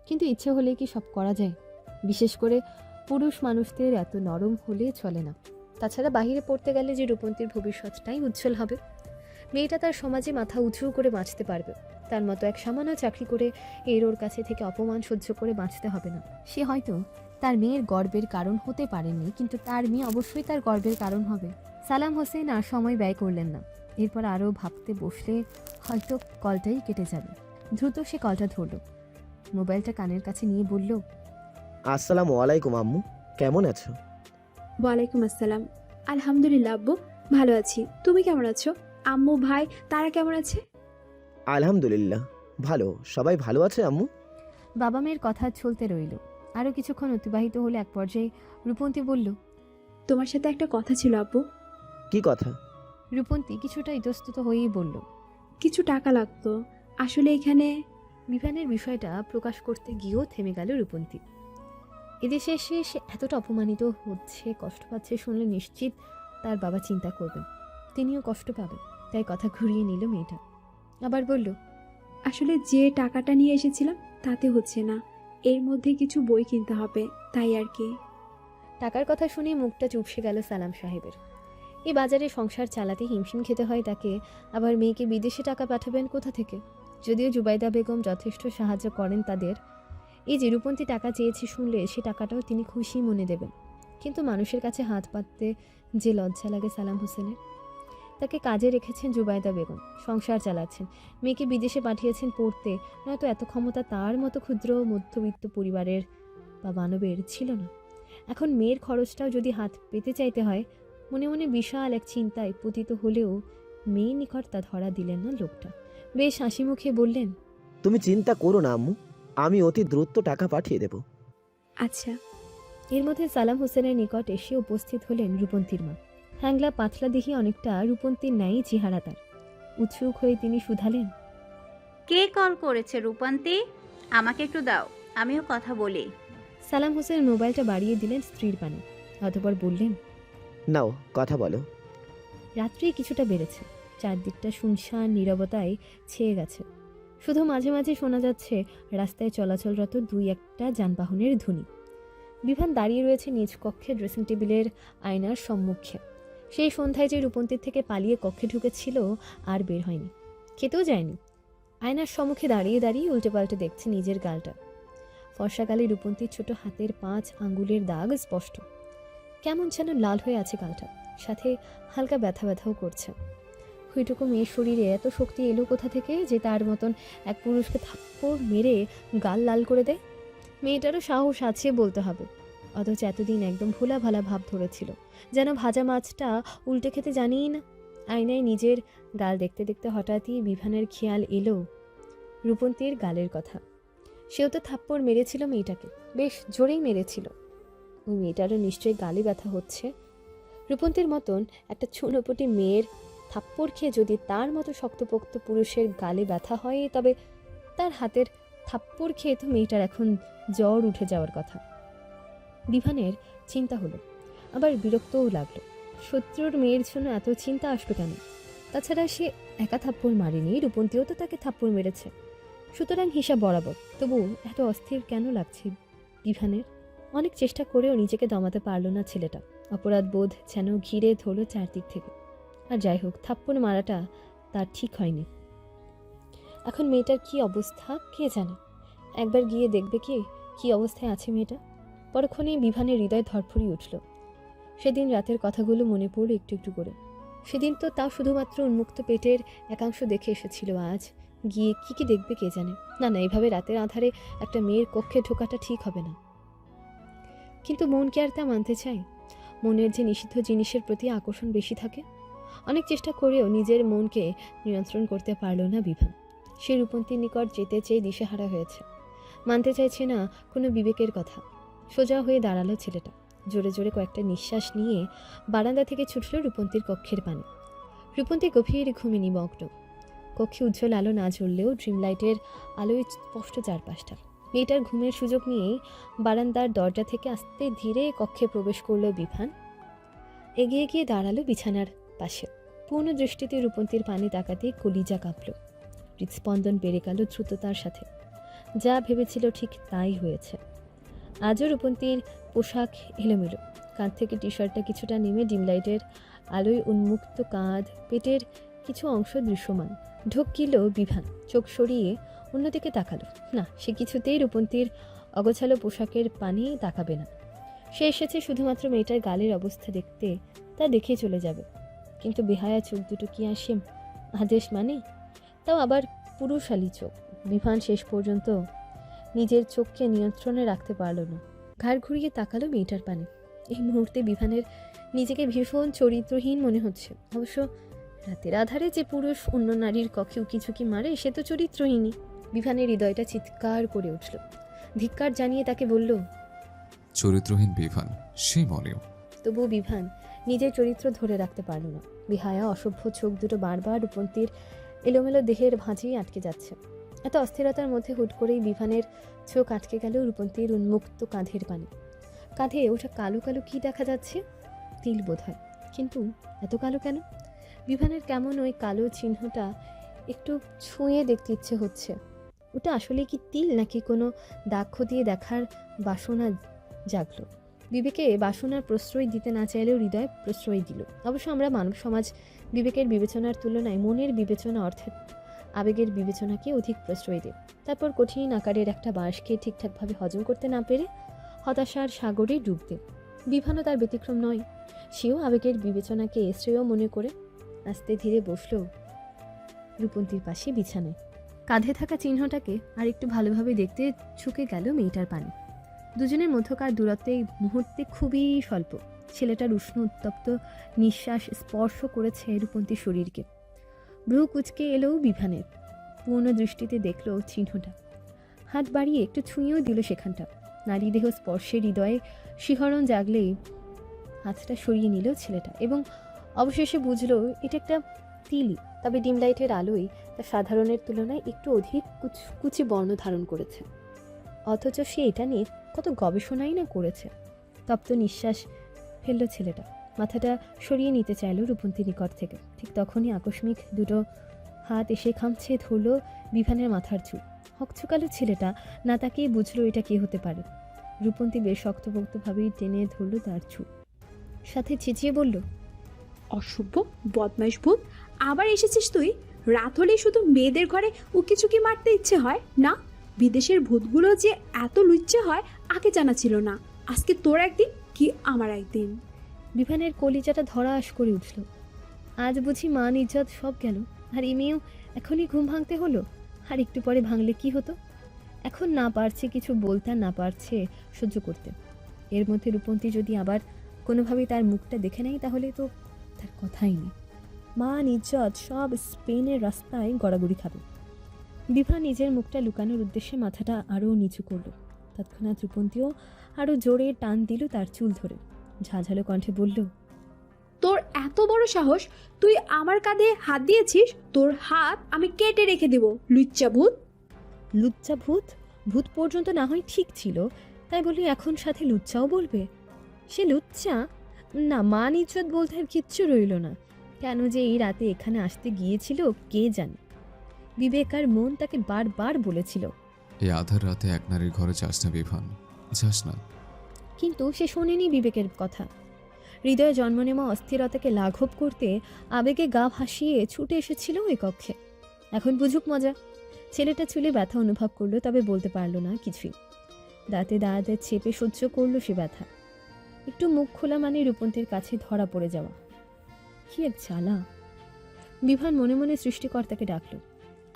কিন্তু ইচ্ছে হলে কি সব করা যায়? বিশেষ করে পুরুষ মানুষদের এত নরম হলে চলে না। তাছাড়া বাহিরে পড়তে গেলে যে রূপন্তীর ভবিষ্যৎটাই উজ্জ্বল হবে। মেয়েটা তার সমাজে মাথা উঁচু করে বাঁচতে পারবে। তার মতো এক সামান্য চাকরি করে ওর কাছে থেকে অপমান সহ্য করে বাঁচতে হবে না। সে হয়তো তার মেয়ের গর্বের কারণ হতে পারেনি, কিন্তু তার মেয়ে অবশ্যই তার গর্বের কারণ হবে। সালাম হোসেন আর সময় ব্যয় করলেন না। এরপর আরও ভাবতে বসলে হয়তো কলটাই কেটে যাবে। দ্রুত সে কলটা ধরল, মোবাইলটা কানের কাছে নিয়ে বলল, আসসালামু আলাইকুম আম্মু, কেমন আছো? ওয়ালাইকুম আসসালাম। আলহামদুলিল্লাহ আব্বু, ভালো আছি। তুমি কেমন আছো? আম্মু, ভাই তারা কেমন আছে? আলহামদুলিল্লাহ ভালো, সবাই ভালো আছে আম্মু। বাবা মেয়ের কথা চলতে রইল। আরও কিছুক্ষণ অতিবাহিত হলে এক পর্যায়ে রূপন্তী বলল, তোমার সাথে একটা কথা ছিল আব্বু। কি কথা? রূপন্তী কিছুটা ইতস্তত হয়েই বলল, কিছু টাকা লাগতো আসলে এখানে। বিভানের বিষয়টা প্রকাশ করতে গিয়েও থেমে গেল রূপন্তী। এদেশে এসে সে এতটা অপমানিত হচ্ছে, কষ্ট পাচ্ছে শুনলে নিশ্চিত তার বাবা চিন্তা করবেন, তিনিও কষ্ট পাবেন। তাই কথা ঘুরিয়ে নিল মেয়েটা। আবার বলল, আসলে যে টাকাটা নিয়ে এসেছিলাম তাতে হচ্ছে না, এর মধ্যে কিছু বই কিনতে হবে, তাই আর কি। টাকার কথা শুনে মুখটা চুপসে গেল সালাম সাহেবের। এই বাজারে সংসার চালাতে হিমশিম খেতে হয় তাকে, আবার মেয়েকে বিদেশে টাকা পাঠাবেন কোথা থেকে? যদিও জুবাইদা বেগম যথেষ্ট সাহায্য করেন তাদের। এই যে রূপন্তী টাকা চেয়েছে শুনলে সে টাকাটাও তিনি খুশি মনে দেবেন, কিন্তু মানুষের কাছে হাত পাততে যে লজ্জা লাগে সালাম হোসেনের। তাকে কাজে রেখেছেন জুবাইদা বেগম, সংসার চালাচ্ছেন, মেয়েকে বিদেশে পাঠিয়েছেন পড়তে, নয়তো এত ক্ষমতা তার মতো ক্ষুদ্র মধ্যবিত্ত পরিবারের বা মানবের ছিল না। এখন মেয়ের খরচটাও যদি হাত পেতে চাইতে হয়, মনে মনে বিশাল এক চিন্তায় পতিত হলেও মেয়ের নিকট তা ধরা দিলেন না লোকটা। বেশ হাসি মুখে বললেন, তুমি চিন্তা করো না আম্মু, আমি অতি দ্রুত টাকা পাঠিয়ে দেব। আচ্ছা। এর মধ্যে সালাম হোসেনের নিকট এসে উপস্থিত হলেন রূপন্তীর মা। হ্যাংলা পাতলা দেখি অনেকটা রূপন্তীর ন্যায় চেহারা তার। উৎসুক হয়ে তিনি শুধালেন, কে কল করেছে রূপান্তি? আমাকে একটু দাও, আমিও কথা বলি। সালাম হোসেন মোবাইলটা বাড়িয়ে দিলেন স্ত্রীর পানে, অতঃপর বললেন, নাও কথা বলো। রাত্রি কিছুটা বেড়েছে, চারদিকটা শুনশান নীরবতায় ছেয়ে গেছে। শুধু মাঝে মাঝে শোনা যাচ্ছে রাস্তায় চলাচলরত দুই একটা যানবাহনের ধ্বনি। বিভান দাঁড়িয়ে রয়েছে নিজ কক্ষে ড্রেসিং টেবিলের আয়নার সম্মুখে। সেই সন্ধ্যায় যে রূপন্তীর থেকে পালিয়ে কক্ষে ঢুকেছিল আর বের হয়নি, খেতেও যায়নি। আয়নার সম্মুখে দাঁড়িয়ে দাঁড়িয়ে উল্টে পাল্টে দেখছে নিজের গালটা। ফর্সাকালে রূপন্তীর ছোট হাতের 5 আঙ্গুলের দাগ স্পষ্ট। কেমন যেন লাল হয়ে আছে গালটা, সাথে হালকা ব্যথা ব্যথাও করছে। ওইটুকু মেয়ের শরীরে এত শক্তি এলো কোথা থেকে যে তার মতন এক পুরুষকে থাপ্পড় মেরে গাল লাল করে দেয়? মেয়েটারও সাহস আছে বলতে হবে, অথচ এতদিন একদম ভোলা ভালা ভাব ধরেছিল, যেন ভাজা মাছটা উল্টে খেতে জানিই না। আয়নায় নিজের গাল দেখতে দেখতে হঠাৎই বিভানের খেয়াল এলো রূপন্তীর গালের কথা। সেও তো থাপ্পড় মেরেছিল মেয়েটাকে, বেশ জোরেই মেরেছিল। ওই মেয়েটারও নিশ্চয়ই গালে ব্যথা হচ্ছে। রূপন্তীর মতন একটা ছোটপটি মেয়ের থাপ্পড় খেয়ে যদি তার মতো শক্তপোক্ত পুরুষের গালে ব্যথা হয়, তবে তার হাতের থাপ্পড় খেয়ে তো মেয়েটার এখন জ্বর উঠে যাওয়ার কথা। বিভানের চিন্তা হলো, আবার বিরক্তও লাগলো। শত্রুর মেয়ের জন্য এত চিন্তা আসবে কেন? তাছাড়া সে একা থাপ্পড় মারেনি, রূপন্তীও তো তাকে থাপ্পড় মেরেছে, সুতরাং হিসাব বরাবর। তবু এত অস্থির কেন লাগছে বিভানের? অনেক চেষ্টা করেও নিজেকে দমাতে পারল না ছেলেটা। অপরাধ বোধ যেন ঘিরে ধরল চারদিক থেকে। আর যাই হোক, থাপ্পড় মারাটা তার ঠিক হয়নি। এখন মেয়েটার কি অবস্থা কে জানে। একবার গিয়ে দেখবে কি অবস্থায় আছে মেয়েটা। পরক্ষণেই বিভানের হৃদয় ধরফড়ি উঠল। সেদিন রাতের কথাগুলো মনে পড়ল একটু একটু করে। সেদিন তো তাও শুধুমাত্র উন্মুক্ত পেটের একাংশ দেখে এসেছিল, আজ গিয়ে কি দেখবে কে জানে। না, এভাবে রাতের আধারে একটা মেয়ের কক্ষে ঢোকাটা ঠিক হবে না। কিন্তু মন কি আর তা মানতে চায়? মনের যে নিষিদ্ধ জিনিসের প্রতি আকর্ষণ বেশি থাকে। অনেক চেষ্টা করেও নিজের মনকে নিয়ন্ত্রণ করতে পারল না বিভান। সে রূপন্তীর নিকট যেতে চেয়ে দিশেহারা হয়েছে, মানতে চাইছে না কোনো বিবেকের কথা। সোজা হয়ে দাঁড়ালো ছেলেটা, জোরে জোরে কয়েকটা নিঃশ্বাস নিয়ে বারান্দা থেকে ছুটল রূপন্তীর কক্ষের পানে। রূপন্তী গভীর ঘুমে নিমগ্ন। কক্ষে উজ্জ্বল আলো না জ্বললেও ড্রিম লাইটের আলোয় স্পষ্ট চারপাশটা। মেয়েটার ঘুমের সুযোগ নিয়েই বারান্দার দরজা থেকে আস্তে ধীরে কক্ষে প্রবেশ করল বিভান। এগিয়ে গিয়ে দাঁড়ালো বিছানার পাশে। পূর্ণ দৃষ্টিতে রূপন্তীর পানে তাকাতে কলিজা কাঁপল। হৃদস্পন্দন বেড়ে গেল দ্রুততার সাথে। যা ভেবেছিল ঠিক তাই হয়েছে। আজও রূপন্তীর পোশাক এলোমেলো, কাঁধ থেকে টি শার্টটা কিছুটা নেমে ডিমলাইটের আলোয় উন্মুক্ত কাঁধ, পেটের কিছু অংশ দৃশ্যমান। ঢোকিল বিভান, চোখ সরিয়ে অন্যদিকে তাকালো। না, সে কিছুতেই রূপন্তীর অগোছালো পোশাকের পানে তাকাবে না। সে এসেছে শুধুমাত্র মেয়েটার গালের অবস্থা দেখতে, তা দেখে চলে যাবে। কিন্তু বেহায়া চোখ দুটো কি আসে আদেশ মানে? তাও আবার পুরুষালী চোখ। বিভান শেষ পর্যন্ত নিজের চোখকে নিয়ন্ত্রণে রাখতে পারল না, ঘাড় ঘুরিয়ে তাকালো মেয়েটার পানে। এই মুহূর্তে বিভানের নিজেকে ভীষণ চরিত্রহীন মনে হচ্ছে। অবশ্য রাতের আধারে যে পুরুষ অন্য নারীর কক্ষে উকিঝুঁকি মারে সে তো চরিত্রহীনই। বিভানের হৃদয়টা চিৎকার করে উঠল, ধিক্কার জানিয়ে তাকে বলল, চরিত্রহীন বিভান, সেই মনেও। তবুও বিভান নিজের চরিত্র ধরে রাখতে পারল না। বিহায়া অসভ্য চোখ দুটো বারবার রূপন্তীর এলোমেলো দেহের ভাঁজেই আটকে যাচ্ছে। এত অস্থিরতার মধ্যে হুট করেই বিভানের চোখ আটকে গেল রূপন্তীর উন্মুক্ত কাঁধের পানে। কাঁধে ওটা কালো কালো কি দেখা যাচ্ছে? তিল বোধ হয়, কিন্তু এত কালো কেন? বিভানের কেমন ওই কালো চিহ্নটা একটু ছুঁয়ে দেখতে ইচ্ছে হচ্ছে। ওটা আসলে কি তিল নাকি কোনো দাগ দিয়ে দেখার বাসনা জাগলো। বিবেকে বাসনার প্রশ্রয় দিতে না চাইলেও হৃদয় প্রশ্রয় দিল। অবশ্য আমরা মানব সমাজ বিবেকের বিবেচনার তুলনায় মনের বিবেচনা অর্থাৎ আবেগের বিবেচনাকে অধিক প্রশ্রয় দেয়। তারপর কঠিন আকারের একটা বাঁশকে ঠিকঠাকভাবে হজম করতে না পেরে হতাশার সাগরে ডুব দেয়। বিভানও তার ব্যতিক্রম নয়। সেও আবেগের বিবেচনাকে শ্রেয় মনে করে আস্তে ধীরে বসল রূপন্তীর পাশে বিছানায়। কাঁধে থাকা চিহ্নটাকে আর একটু ভালোভাবে দেখতে ঝুঁকে গেল মেয়েটার পানে। দুজনের মধ্যকার দূরত্ব এই মুহূর্তে খুবই স্বল্প। ছেলেটার উষ্ণ উত্তপ্ত নিঃশ্বাস স্পর্শ করেছে রূপন্তীর শরীরকে। ভ্রু কুচকে এলেও বিভানের পূর্ণ দৃষ্টিতে দেখল চিহ্নটা। হাত বাড়িয়ে একটু ছুঁয়েও দিল সেখানটা। নারী দেহ স্পর্শে হৃদয়ে শিহরণ জাগলেই হাতটা সরিয়ে নিল ছেলেটা এবং অবশেষে বুঝল এটা একটা তিলি। তবে ডিমলাইটের আলোয় তা সাধারণের তুলনায় একটু অধিক কুচি বর্ণ ধারণ করেছে। অথচ সে এটা নিয়ে কত গবেষণাই না করেছে। তপ্ত নিঃশ্বাস ফেলল ছেলেটা। মাথাটা সরিয়ে নিতে চাইল রূপন্তীর নিকট থেকে। ঠিক তখনই আকস্মিক দুটো হাত এসে খামছে ধরল বিভানের মাথার চুল। হকচকালো ছেলেটা না তাকেই বুঝলো এটা কে হতে পারে। রূপন্তী বেশ শক্তপোক্তভাবেই টেনে ধরল তার চুল, সাথে চেঁচিয়ে বলল, অসভ্য বদমাইশ ভূত, আবার এসেছিস তুই? রাত হলেই শুধু মেয়েদের ঘরে উকিঝুঁকি মারতে ইচ্ছে হয় না? বিদেশের ভূতগুলো যে এত লুচ্চে হয় আগে জানা ছিল না। আজকে তোর একদিন কি আমার একদিন। বিভানের কলিজাটা ধরাস করে উঠল। আজ বুঝি মান ইজ্জত সব গেল, আর এই মেয়েও এখনই ঘুম ভাঙতে হলো। আর একটু পরে ভাঙলে কি হতো? এখন না পারছে কিছু বলতে, আর না পারছে সহ্য করতে। এর মধ্যে রূপন্তী যদি আবার কোনোভাবেই তার মুখটা দেখে নেয় তাহলে তো তার কথাই নেই। মান ইজ্জত সব স্পেনের রাস্তায় গড়াগড়ি খাবে। বিভা নিজের মুখটা লুকানোর উদ্দেশ্যে মাথাটা আরও নিচু করল। তৎক্ষণাৎ রূপন্তীও আরও জোরে টান দিল তার চুল ধরে। ঝাঁঝালো কণ্ঠে বলল, তোর এত বড় সাহস, তুই আমার কাঁধে হাত দিয়েছিস? তোর হাত আমি কেটে রেখে দেব, লুচ্চা ভূত। লুচ্চা ভূত? ভূত পর্যন্ত না হয় ঠিক ছিল, তাই বলি এখন সাথে লুচ্চাও বলবে? সে লুচ্চা না, মান ইজ্জত বলতে আর কিচ্ছু রইল না। কেন যে এই রাতে এখানে আসতে গিয়েছিল কে জানে। বিবেক আর মন তাকে বারবার বলেছিল, এই আধার রাতে এক নারীর ঘরে যাস না বিভান, যাস না। কিন্তু সে শোনেনি বিবেকের কথা। হৃদয়ে জন্ম নেওয়া অস্থিরতাকে লাঘব করতে আবেগে গা ভাসিয়ে ছুটে এসেছিল ওই কক্ষে। এখন বুঝুক মজা। ছেলেটা চুলে ব্যথা অনুভব করলো, তবে বলতে পারলো না কিছুই। দাঁতে দাঁতে চেপে সহ্য করলো সে ব্যথা। একটু মুখ খোলা মানে রূপন্তীর কাছে ধরা পড়ে যাওয়া। কি এক জ্বালা! বিভান মনে মনে সৃষ্টিকর্তাকে ডাকল,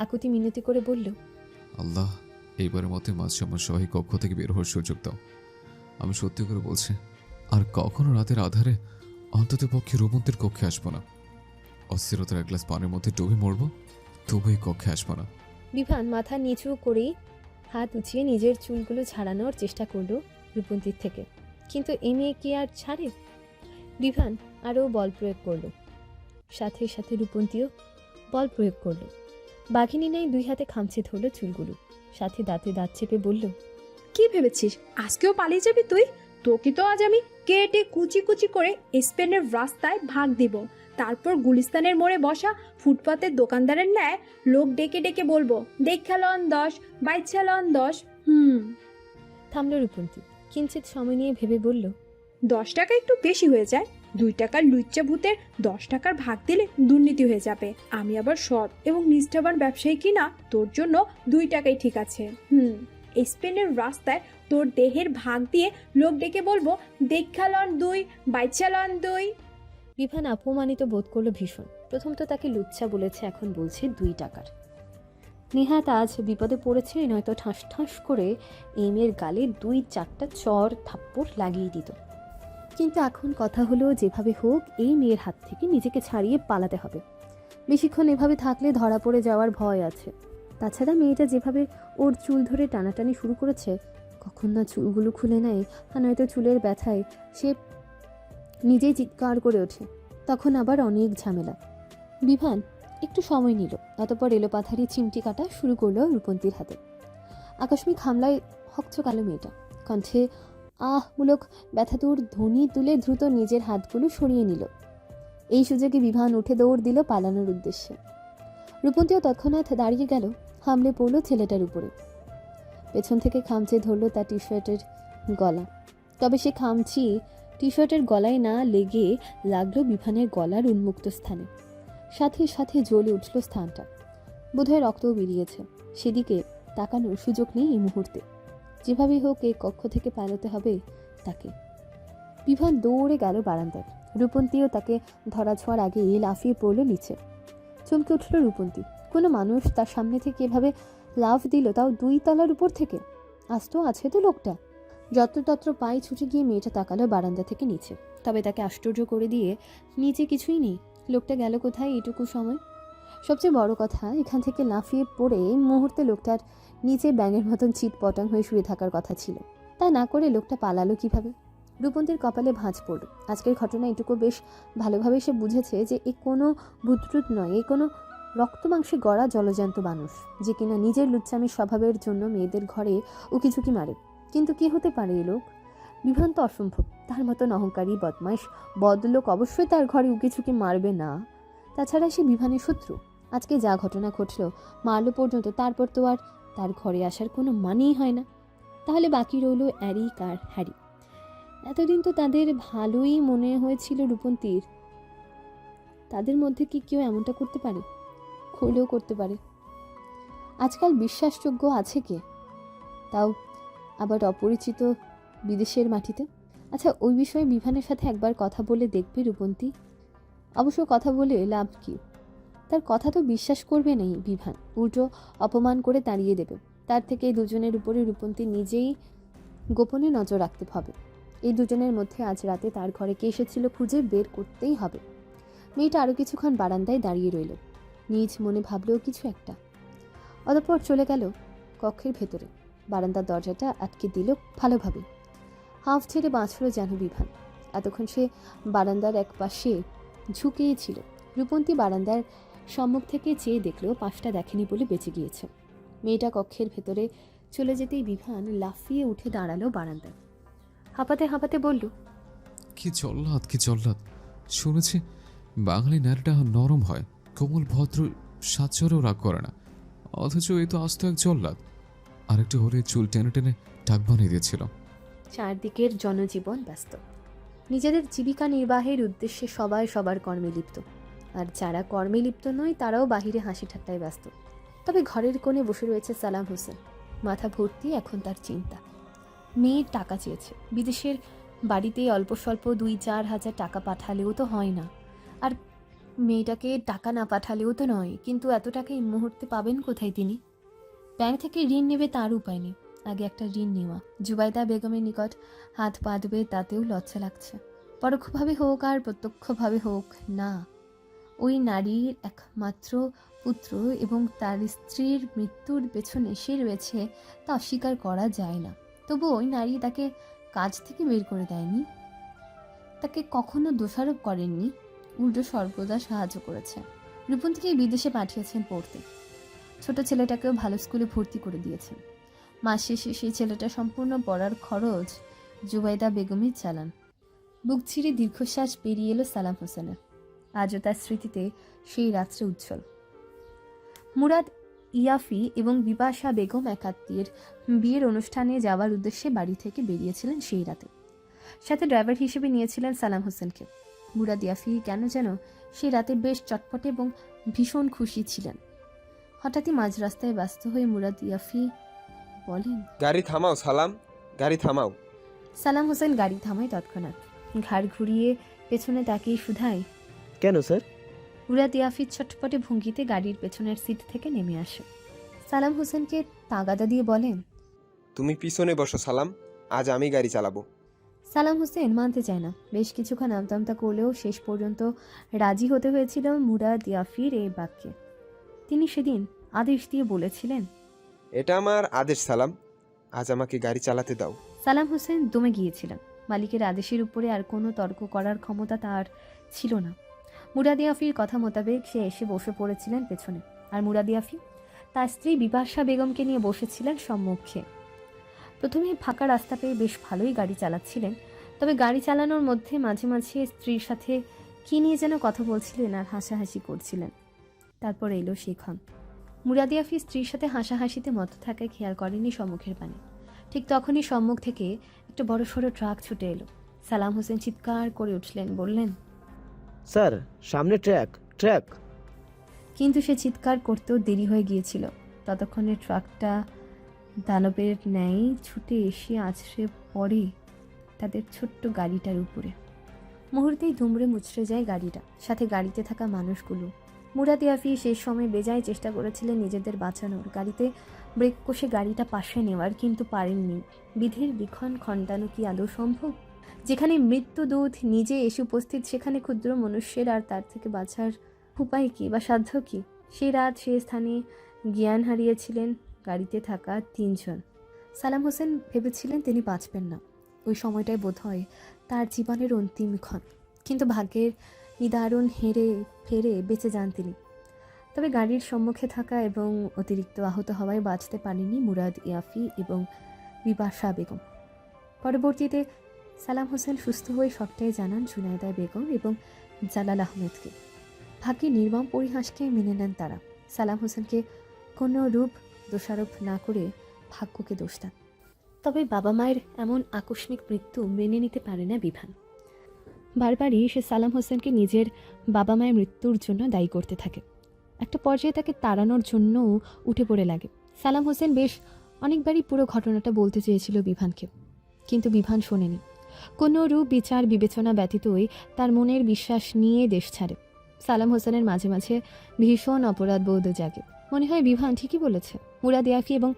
আকুতি মিনতি করে বলল, আল্লাহ, এইবারের মতো মাঝ সমস্যা এই কক্ষ থেকে বের হওয়ার সুযোগ দাও। আমি সত্যি করে বলছি, আর কখনো রাতের আধারে অন্তত পক্ষে রূপন্তীর কক্ষে আসবো না। অস্থিরতার এক গ্লাস পানির মধ্যে ডুবে মরবো, তবু এই কক্ষে আসবো না। বিভান মাথা নিচু করেই হাত উঁচিয়ে নিজের চুলগুলো ছাড়ানোর চেষ্টা করলো রূপন্তীর থেকে। কিন্তু এ মেয়ে কি আর ছাড়ে? বিভান আরও বল প্রয়োগ করলো, সাথে সাথে রূপন্তীও বল প্রয়োগ করলো। বাঘিনী নেই দুই হাতে খামচে ধরলো চুলগুলো, সাথে দাঁতে দাঁত চেপে বলল, কি ভেবেছিস আজকেও পালিয়ে যাবি তুই? তোকে তো আজ আমি কেটে কুচি কুচি করে স্পেনের রাস্তায় ভাগ দিব। তারপর গুলিস্তানের মোড়ে বসা ফুটপাতের দোকানদারের ন্যায় লোক ডেকে ডেকে বলবো, দেখা লন 10, বাইচ্ছা লন 10। থামল রূপন্তী, কিঞ্চিত সময় নিয়ে ভেবে বলল, 10 টাকা একটু বেশি হয়ে যায়। 2 টাকার লুচ্চা ভূতের 10 টাকার ভাগ দিলে দুর্নীতি হয়ে যাবে। আমি আবার সৎ এবং নিষ্ঠাবান ব্যবসায়ী কিনা, তোর জন্য 2 টাকাই ঠিক আছে। স্পেনের রাস্তায় তোর দেহের ভাগ দিয়ে লোক ডেকে বলবো, দেখা লন 2, বাইচ্ছা লন 2। বিভান অপমানিত বোধ করলো ভীষণ। প্রথম তো তাকে লুচ্চা বলেছে, এখন বলছে 2 টাকার। নেহাত আজ বিপদে পড়েছে, নয়তো ঠাস ঠাস করে এই মেয়ের গালে 2-4টা চর থাপ্পড় লাগিয়ে দিত। কিন্তু এখন কথা হলো, যেভাবে হোক এই মেয়ের হাত থেকে নিজেকে ছাড়িয়ে পালাতে হবে। বেশিক্ষণ এভাবে থাকলে ধরা পড়ে যাওয়ার ভয় আছে। তাছাড়া মেয়েটা যেভাবে ওর চুল ধরে টানাটানি শুরু করেছে, কখন না চুলগুলো খুলে নেয়, আর নয়তো চুলের ব্যথায় সে নিজেই চিৎকার করে ওঠে, তখন আবার অনেক ঝামেলা। বিভান একটু সময় নিল, অতঃপর এলোপাথারি চিমটি কাটা শুরু করলো রূপন্তীর হাতে। আকস্মিক হামলায় হকচকালো মেয়েটা, কণ্ঠে আহমূলক ব্যথাতুর ধ্বনি তুলে দ্রুত নিজের হাতগুলো সরিয়ে নিল। এই সুযোগে বিভান উঠে দৌড় দিল পালানোর উদ্দেশ্যে। রূপন্তীও তৎক্ষণাৎ দাঁড়িয়ে গেল, হামলে পড়ল ছেলেটার উপরে। পেছন থেকে খামচে ধরল তার টি শার্টের গলা। তবে সে খামচি টি শার্টের গলায় না লেগে লাগলো বিভানের গলার উন্মুক্ত স্থানে। সাথে সাথে জ্বলে উঠল স্থানটা, বোধহয় রক্তও বেরিয়েছে। সেদিকে তাকানোর সুযোগ নেই এই মুহূর্তে। যেভাবেই হোক এই কক্ষ থেকে পালাতে হবে তাকে। বিভান দৌড়ে গেল বারান্দায়। রূপন্তীও তাকে ধরা ছোঁয়ার আগে লাফিয়ে পড়ল নিচে। চমকে উঠল রূপন্তী। কোনো মানুষ তার সামনে থেকে এভাবে লাফ দিল, তাও 2 তলার উপর থেকে। আস্ত আছে তো লোকটা। যত্রতত্র পায়ে ছুটে গিয়ে মেয়েটা তাকালো বারান্দা থেকে নিচে। তবে তাকে আশ্চর্য করে দিয়ে নিচে কিছুই নেই। লোকটা গেল কোথায় এইটুকু সময়? সবচেয়ে বড় কথা, এখান থেকে লাফিয়ে পড়ে মুহূর্তে লোকটার নিচে ব্যাঙের মতন চিৎপটাং হয়ে শুয়ে থাকার কথা ছিল। তা না করে লোকটা পালালো কিভাবে? রূপন্তীর কপালে ভাঁজ পড়ল। আজকের ঘটনা এটুকু বেশ ভালোভাবে সে বুঝেছে যে এ কোনো ভূতটুত নয়, এ কোনো রক্তমাংসে গড়া জলজ্যান্ত মানুষ, যে কিনা নিজের লুচ্চামির স্বভাবের জন্য মেয়েদের ঘরে উকিঝুঁকি মারে। কিন্তু কি হতে পারে এ লোক? বিভ্রান্ত তো অসম্ভব। তার মতন অহংকারী বদমাইশ বদলোক অবশ্যই তার ঘরে উকিঝুঁকি মারবে না। তাছাড়া সে বিভানের শত্রু। আজকে যা ঘটনা ঘটল, মারলো পর্যন্ত, তারপর তো আর তার ঘরে আসার কোনো মানেই হয় না। তাহলে বাকি রইল অ্যারিক আর হ্যারি। এতদিন তো তাদের ভালোই মনে হয়েছিল রূপন্তীর। তাদের মধ্যে কি কেউ এমনটা করতে পারে? করলেও করতে পারে। আজকাল বিশ্বাসযোগ্য আছে কে? তাও আবার অপরিচিত বিদেশের মাটিতে। আচ্ছা, ওই বিষয়ে বিভানের সাথে একবার কথা বলে দেখবে রূপন্তী। অবশ্য কথা বলে লাভ কি? তার কথা তো বিশ্বাস করবে না বিভান, উল্টো অপমান করে তাড়িয়ে দেবে। তার থেকে এই দুজনের উপরে রূপন্তী নিজেই গোপনে নজর রাখতে হবে। এই দুজনের মধ্যে আজ রাতে তার ঘরে কে এসেছিল খুঁজে বের করতেই হবে। মেয়েটা আরও কিছুক্ষণ বারান্দায় দাঁড়িয়ে রইল, নিজ মনে ভাবলেও কিছু একটা। অতঃপর চলে গেল কক্ষের ভেতরে। বারান্দার দরজাটা আটকে দিল ভালোভাবে। হাঁফ ছেড়ে বাঁচল যেন বিভান। এতক্ষণ সে বারান্দার এক পাশে ঝুঁকেই ছিল। রূপন্তী বারান্দার সম্মুখ থেকে চেয়ে দেখলেও পাশটা দেখেনি বলে বেঁচে গিয়েছে। মেয়েটা কক্ষের ভেতরে চলে যেতেই বিভান লাফিয়ে উঠে দাঁড়ালো বারান্দায়। হাঁপাতে হাঁপাতে বলল, কি জল্লাদ, কি জল্লাদ! শুনেছি বাঙালি নারীটা নরম হয়, কোমল ভদ্র, সাচ্চরেও রাগ করে না। অথচ এই তো আস্ত এক জল্লাদ। আরেকটু হলে চুল টেনে টেনে টাক বানিয়ে দিয়েছিল। চারদিকের জনজীবন ব্যস্ত। নিজেদের জীবিকা নির্বাহের উদ্দেশ্যে সবাই সবার কর্মে লিপ্ত। আর যারা কর্মে লিপ্ত নয় তারাও বাহিরে হাসি ঠাট্টায় ব্যস্ত। তবে ঘরের কোণে বসে রয়েছে সালাম হোসেন। মাথা ভর্তি এখন তার চিন্তা। মেয়ের টাকা চেয়েছে। বিদেশের বাড়িতেই অল্প স্বল্প 2-4 হাজার টাকা পাঠালেও তো হয় না। আর মেয়েটাকে টাকা না পাঠালেও তো নয়। কিন্তু এত টাকা এই মুহূর্তে পাবেন কোথায় তিনি? ব্যাংক থেকে ঋণ নেবে তার উপায় নেই। আগে একটা ঋণ নেওয়া। জুবাইদা বেগমের নিকট হাত পাতবে তাতেও লজ্জা লাগছে। পরোক্ষভাবে হোক আর প্রত্যক্ষভাবে হোক না, ওই নারীর একমাত্র পুত্র এবং তার স্ত্রীর মৃত্যুর পেছনে সে রয়েছে তা অস্বীকার করা যায় না। তবু ওই নারী তাকে কাজ থেকে বের করে দেয়নি, তাকে কখনো দোষারোপ করেননি, উল্টো সর্বদা সাহায্য করেছে। রূপন্তীকে বিদেশে পাঠিয়েছেন পড়তে। ছোট ছেলেটাকেও ভালো স্কুলে ভর্তি করে দিয়েছেন। মাস শেষে সেই ছেলেটা সম্পূর্ণ পড়ার খরচ জুবাইদা বেগমই চালান। বুক ছিঁড়ে দীর্ঘশ্বাস বেরিয়ে এলো সালাম হোসেনের। আজও তার স্মৃতিতে সেই রাত্রে উজ্জ্বল। মুরাদ ইয়াফি এবং বিপাশা বেগম একাত্মীর বিয়ের অনুষ্ঠানে যাওয়ার উদ্দেশ্যে বাড়ি থেকে বেরিয়েছিলেন সেই রাতে। সাথে ড্রাইভার হিসেবে নিয়েছিলেন সালাম হোসেনকে। মুরাদ ইয়াফি কেন যেন সেই রাতে বেশ চটপটে এবং ভীষণ খুশি ছিলেন। হঠাৎই মাঝ রাস্তায় ব্যস্ত হয়ে মুরাদ ইয়াফি বলেন, গাড়ি থামাও সালাম, গাড়ি থামাও। সালাম হোসেন গাড়ি থামায় তৎক্ষণাৎ। ঘাড় ঘুরিয়ে পেছনে তাকিয়ে শুধায়। কেন স্যার? মুরাদ ইয়াফি ছটপটে ভঙ্গিতে গাড়ির পেছনের সিট থেকে নেমে আসে। সালাম হোসেনকে তাগাদা দিয়ে বলেন, তুমি পিছনে বসো সালাম, আজ আমি গাড়ি চালাবো। সালাম হোসেন মানতে চায় না। বেশ কিছুক্ষণ আমতামতা করলেও শেষ পর্যন্ত রাজি হতে হয়েছিল মুরাদ ইয়াফির এই বাক্যে। তিনি সেদিন আদেশ দিয়ে বলেছিলেন, এটা আমার আদেশ সালাম, আজ আমাকে গাড়ি চালাতে দাও। সালাম হোসেন দমে গিয়েছিলেন। মালিকের আদেশের উপরে আর কোনো তর্ক করার ক্ষমতা তার ছিল না। মুরাদ ইয়াফির কথা মোতাবেক সে এসে বসে পড়েছিলেন পেছনে, আর মুরাদ ইয়াফি তার স্ত্রী বিপাশা বেগমকে নিয়ে বসেছিলেন সম্মুখে। প্রথমে ফাঁকা রাস্তা পেয়ে বেশ ভালোই গাড়ি চালাচ্ছিলেন, তবে গাড়ি চালানোর মধ্যে মাঝে মাঝে স্ত্রীর সাথে কী নিয়ে যেন কথা বলছিলেন আর হাসাহাসি করছিলেন। তারপর এলো সেই ক্ষণ। মুরাদ ইয়াফি স্ত্রীর সাথে হাসাহাসিতে মত্ত থাকায় খেয়াল করেনি সম্মুখের পানে। ঠিক তখনই সম্মুখ থেকে একটা বড়সড় ট্রাক ছুটে এলো। সালাম হোসেন চিৎকার করে উঠলেন, বললেন, স্যার সামনে ট্র্যাক ট্র্যাক। কিন্তু সে চিৎকার করতেও দেরি হয়ে গিয়েছিল। ততক্ষণে ট্রাকটা দানবের ন্যায় ছুটে এসে আছড়ে পড়ে তাদের ছোট্ট গাড়িটার উপরে। মুহূর্তেই দুমড়ে মুচড়ে যায় গাড়িটা, সাথে গাড়িতে থাকা মানুষগুলো। মুরাদ ইয়াফি শেষ সময় বেজায় চেষ্টা করেছিলেন নিজেদের বাঁচানোর, গাড়িতে ব্রেক কষে গাড়িটা পাশে নেওয়ার, কিন্তু পারেননি। বিধির বিক্ষণ খণ্ডানো কি আদৌ সম্ভব? যেখানে মৃত্যুদূত নিজে এসে উপস্থিত, সেখানে ক্ষুদ্র মনুষ্যের আর তার থেকে বাঁচার উপায় কি বা সাধ্য কি? সেই রাত সেই স্থানে জ্ঞান হারিয়েছিলেন গাড়িতে থাকা 3 জন। সালাম হোসেন ভেবেছিলেন তিনি বাঁচবেন না। ওই সময়টায় বোধহয় তার জীবনের অন্তিম ক্ষণ, কিন্তু ভাগ্যের নিদারুণ হেরে ফেরে বেঁচে যান তিনি। তবে গাড়ির সম্মুখে থাকা এবং অতিরিক্ত আহত হওয়ায় বাঁচতে পারেনি মুরাদ ইয়াফি এবং বিপাশা বেগম। পরবর্তীতে সালাম হোসেন সুস্থ হয়ে সবটাই জানান জুনায়দা বেগম এবং জালাল আহমেদকে। ভাগ্যের নির্মম পরিহাসকে মেনে নেন তারা। সালাম হোসেনকে কোনো রূপ দোষারোপ না করে ভাগ্যকে দোষ দেন। তবে বাবা মায়ের এমন আকস্মিক মৃত্যু মেনে নিতে পারে না বিভান। বারবারই সে সালাম হোসেনকে নিজের বাবা মায়ের মৃত্যুর জন্য দায়ী করতে থাকে। একটা পর্যায়ে তাকে তাড়ানোর জন্যও উঠে পড়ে লাগে। সালাম হোসেন বেশ অনেকবারই পুরো ঘটনাটা বলতে চেয়েছিল বিভানকে, কিন্তু বিভান শোনেনি। কোনো রূপ বিচার বিবেচনা ব্যতীতই তার মনের বিশ্বাস নিয়ে দেশ ছাড়ে। সালাম হোসেনের মাঝে মাঝে ভীষণ অপরাধ বোধ জাগে। মনে হয় বিভান ঠিকই বলেছে, মুরাদ ইয়াফি এবং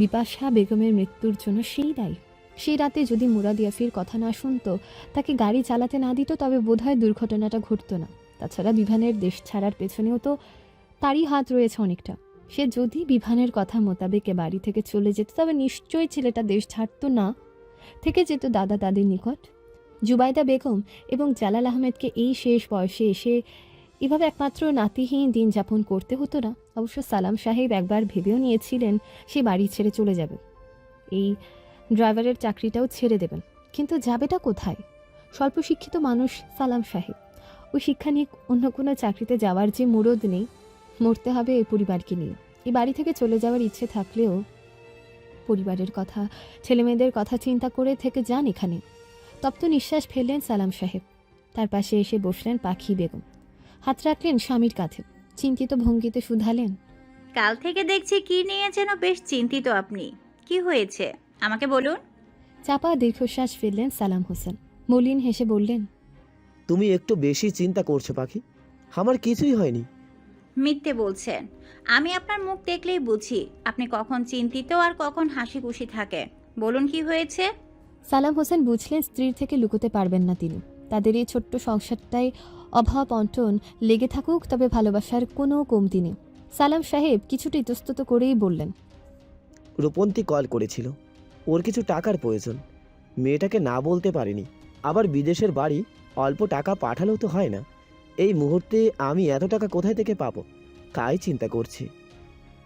বিপাশা বেগমের মৃত্যুর জন্য সেই দায়ী। সেই রাতে যদি মুরাদ ইয়াফির কথা না শুনতো, তাকে গাড়ি চালাতে না দিত, তবে বোধহয় দুর্ঘটনাটা ঘটতো না। তাছাড়া বিভানের দেশ ছাড়ার পেছনেও তো তারই হাত রয়েছে অনেকটা। সে যদি বিভানের কথা মোতাবেক বাড়ি থেকে চলে যেত, তবে নিশ্চয়ই ছেলেটা দেশ ছাড়তো না, থেকে যেত দাদা দাদির নিকট। জুবাইদা বেগম এবং জালাল আহমেদকে এই শেষ বয়সে এসে এভাবে একমাত্র নাতিহীন দিন যাপন করতে হতো না। অবশ্য সালাম সাহেব একবার ভেবেও নিয়েছিলেন সে বাড়ি ছেড়ে চলে যাবে, এই ড্রাইভারের চাকরিটাও ছেড়ে দেবেন। কিন্তু যাবেটা কোথায়? স্বল্প শিক্ষিত মানুষ সালাম সাহেব। ওই শিক্ষা নিয়ে অন্য কোনো চাকরিতে যাওয়ার যে মুরদ নেই, মরতে হবে এই পরিবারকে নিয়ে। এই বাড়ি থেকে চলে যাওয়ার ইচ্ছে থাকলেও পরিবারের কথা, ছেলেমেয়েদের কথা চিন্তা করে থেকে যান এখানে। তপ্ত নিঃশ্বাস ফেললেন সালাম সাহেব। তার পাশে এসে বসলেন পাখি বেগম। হাত রাখলেন স্বামীর কাঁধে, চিন্তিত ভঙ্গিতে শুধালেন, কাল থেকে দেখছি কি নিয়ে যেন বেশ চিন্তিত আপনি। কি হয়েছে আমাকে বলুন। চাপা দীর্ঘশ্বাস ফেললেন সালাম হোসেন। মলিন হেসে বললেন, তুমি একটু বেশি চিন্তা করছো পাখি, আমার কিছুই হয়নি। মিথ্যে বলছেন। আমি আপনার মুখ দেখলেই বুঝি আপনি কখন চিন্তিত আর কখন হাসি খুশি থাকেন। বলুন কি হয়েছে। সালাম হোসেন বুঝলেন স্ত্রীর থেকে লুকোতে পারবেন না তিনি। তাদের এই ছোট্ট সংসারটাই অভাব অন্টন লেগে থাকুক, তবে ভালোবাসার কোনো কমতি নেই। সালাম সাহেব কিছুটা ইতস্তত করেই বললেন, রূপন্তী কল করেছিল, ওর কিছু টাকার প্রয়োজন। মেয়েটাকে না বলতে পারিনি। আবার বিদেশের বাড়ি, অল্প টাকা পাঠালেও তো হয় না। এই মুহূর্তে আমি এত টাকা কোথায় থেকে পাবো, তাই চিন্তা করছি।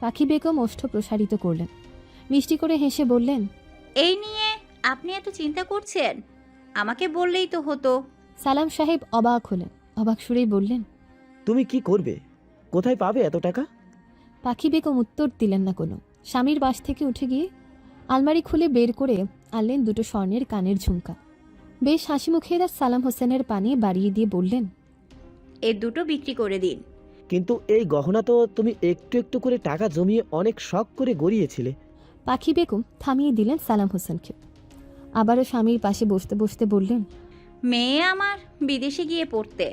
পাখি বেগম ওষ্ঠ প্রসারিত করলেন। মিষ্টি করে হেসে বললেন, এই নিয়ে আপনি এত চিন্তা করছেন? আমাকে বললেই তো হতো। সালাম সাহেব অবাক হলেন। অবাক সুরেই বললেন, তুমি কি করবে? কোথায় পাবে এত টাকা? পাখি বেগম উত্তর দিলেন না কোনো। স্বামীর বাস থেকে উঠে গিয়ে আলমারি খুলে বের করে আনলেন দুটো স্বর্ণের কানের ঝুমকা। বেশ হাসি মুখে সালাম হোসেনের পানি বাড়িয়ে দিয়ে বললেন, এ দুটো বিক্রি করে দিন। কিন্তু এই গহনা তো তুমি একটু একটু করে টাকা জমিয়ে অনেক শখ করে গড়িয়েছিলে। পাখি বেগম থামিয়ে দিলেন সালাম হোসেনকে। আবারও স্বামীর পাশে বসতে বসতে বললেন, মেয়ে আমার বিদেশে গিয়ে পড়তে,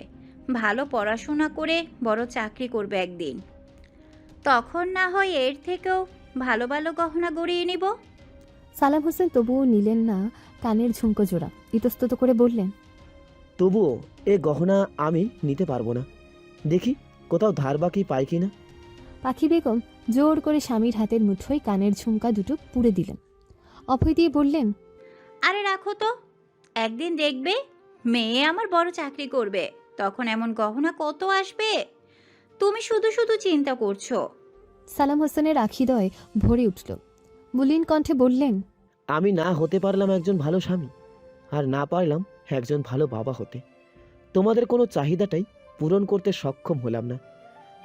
ভালো পড়াশোনা করে বড় চাকরি করবে একদিন, তখন না হয় এর থেকেও ভালো ভালো গহনা গড়িয়ে নিব। সালাম হোসেন তবুও নিলেন না কানের ঝুমকো জোড়া। ইতস্তত করে বললেন, তবুও এ গহনা আমি নিতে পারবো না। দেখি কোথাও ধার বাকি পাই কিনা। পাখি বেগম জোর করে স্বামীর হাতের মুঠোয় কানের ঝুমকা দুটো পুড়ে দিলেন। অভয় দিয়ে বললেন, আরে রাখো তো, একদিন দেখবে মেয়ে আমার বড় চাকরি করবে, তখন এমন গহনা কত আসবে। তুমি শুধু শুধু চিন্তা করছো। সালাম হোসেনের আখিদয় ভরে উঠল। মুলিন কণ্ঠে বললেন, আমি না হতে পারলাম একজন ভালো স্বামী, আর না পারলাম একজন ভালো বাবা হতে। তোমাদের কোনো চাহিদাটাই পূরণ করতে সক্ষম হলাম না।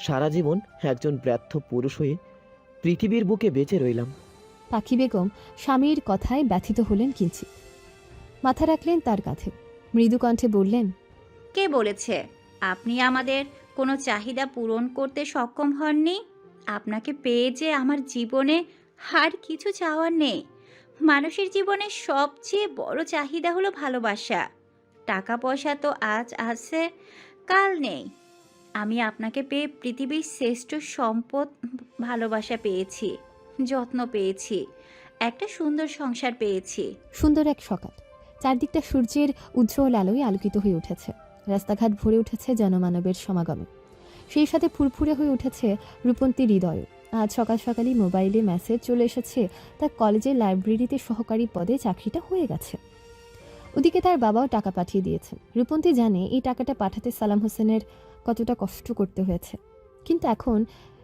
সারা জীবন একজন ব্যর্থ পুরুষ হয়ে পৃথিবীর বুকে বেঁচে রইলাম। পাখি বেগম স্বামীর কথায় ব্যথিত হলেন কিঞ্চিত। মাথা রাখলেন তার কাঁধে। মৃদু কণ্ঠে বললেন, কে বলেছে আপনি আমাদের কোনো চাহিদা পূরণ করতে সক্ষম হননি? আপনাকে পেয়ে যে আমার জীবনে আর কিছু চাওয়ার নেই। মানুষের জীবনে সবচেয়ে বড় চাহিদা হলো ভালোবাসা। টাকা পয়সা তো আজ আছে, কাল নেই। আমি আপনাকে পেয়ে পৃথিবীর শ্রেষ্ঠ সম্পদ ভালোবাসা পেয়েছি, যত্ন পেয়েছি, একটা সুন্দর সংসার পেয়েছি। সুন্দর এক সকাল। চারদিকটা সূর্যের উজ্জ্বল আলোয় আলোকিত হয়ে উঠেছে। রাস্তাঘাট ভরে উঠেছে জনমানবের সমাগমে। সেই সাথে ফুরফুরে হয়ে উঠেছে রূপন্তীর হৃদয়ও। আজ সকাল সকালই মোবাইলে মেসেজ চলে এসেছে তার কলেজের লাইব্রেরিতে সহকারী পদে চাকরিটা হয়ে গেছে। ওদিকে তার বাবাও টাকা পাঠিয়ে দিয়েছেন। রূপন্তী জানে এই টাকাটা পাঠাতে সালাম হোসেনের কতটা কষ্ট করতে হয়েছে, কিন্তু এখন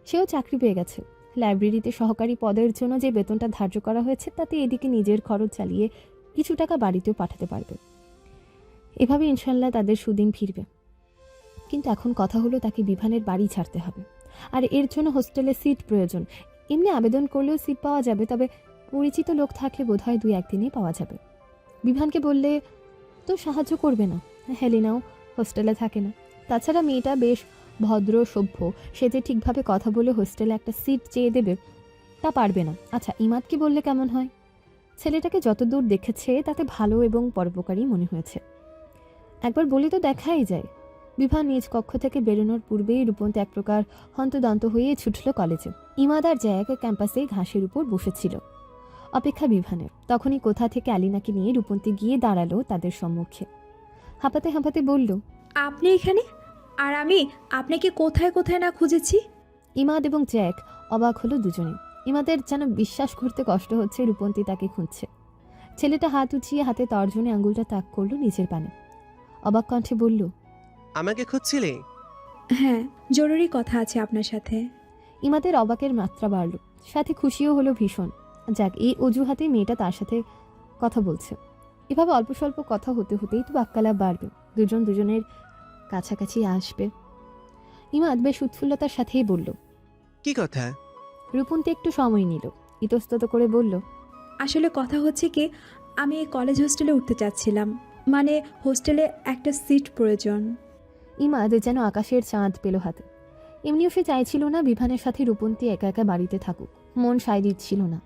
সেও চাকরি পেয়ে গেছে। লাইব্রেরিতে সহকারী পদের জন্য যে বেতনটা ধার্য করা হয়েছে তাতে এদিকে নিজের খরচ চালিয়ে কিছু টাকা বাড়িতেও পাঠাতে পারবে। এভাবে ইনশাল্লাহ তাদের সুদিন ফিরবে। কিন্তু এখন কথা হলো তাকে বিভানের বাড়ি ছাড়তে হবে, আর এর জন্য হোস্টেলে সিট প্রয়োজন। এমনি আবেদন করলেও সিট পাওয়া যাবে, তবে পরিচিত লোক থাকলে বোধহয় 2-1 দিনেই পাওয়া যাবে। বিভানকে বললে তো সাহায্য করবে না। হেলিনাও হোস্টেলে থাকে না। তাছাড়া মেয়েটা বেশ ভদ্র সভ্য, সে যে ঠিকভাবে কথা বলে হোস্টেলে একটা সিট চেয়ে দেবে তা পারবে না। আচ্ছা, ইমাদকে বললে কেমন হয়? ছেলেটাকে যতদূর দেখেছে তাতে ভালো এবং পরোপকারী মনে হয়েছে। একবার বলে তো দেখাই যায়। বিভা নিজ কক্ষ থেকে বেরোনোর পূর্বেই রূপন্তী এক প্রকার হন্তদন্ত হয়ে ছুটল কলেজে। ইমাদ আর জায়গা ক্যাম্পাসে ঘাসের উপর বসেছিল, অপেক্ষা বিভানের। তখনই কোথা থেকে আলিনাকে নিয়ে রূপন্তী গিয়ে দাঁড়ালো তাদের সম্মুখে। হাঁপাতে হাঁপাতে বলল, আপনি এখানে? আর আমি আপনাকে কোথায় কোথায় না খুঁজেছি। ইমাদ এবং জ্যাক অবাক হলো দুজনে। ইমাদের যেন বিশ্বাস করতে কষ্ট হচ্ছে রূপন্তী তাকে খুঁজছে। ছেলেটা হাত উঠিয়ে হাতে তর্জনে আঙুলটা তাক করলো নিজের পানে। অবাক কণ্ঠে বলল, আমাকে খুঁজছিলে? হ্যাঁ, জরুরি কথা আছে আপনার সাথে। ইমাদের অবাকের মাত্রা বাড়ল, সাথে খুশিও হলো ভীষণ। যাক, এই অজুহাতে মেয়েটা তার সাথে কথা বলছে। এভাবে অল্প স্বল্প কথা হতে হতেই তো বাক্যালাপ বাড়বে, দুজন দুজনের কাছাকাছি আসবে। ইমাদ বেশ উৎফুল্লতার সাথেই বলল। কি কথা? রূপন্তী একটু সময় নিল, ইতস্তত করে বলল, আসলে কথা হচ্ছে কি, আমি এই কলেজ হোস্টেলে উঠতে চাচ্ছিলাম। মানে হোস্টেলে একটা সিট প্রয়োজন। ইমাদ যেন আকাশের চাঁদ পেল হাতে। এমনিও সে চাইছিল না বিভানের সাথে রূপন্তী একা একা বাড়িতে থাকুক, মন সায় দিচ্ছিল না,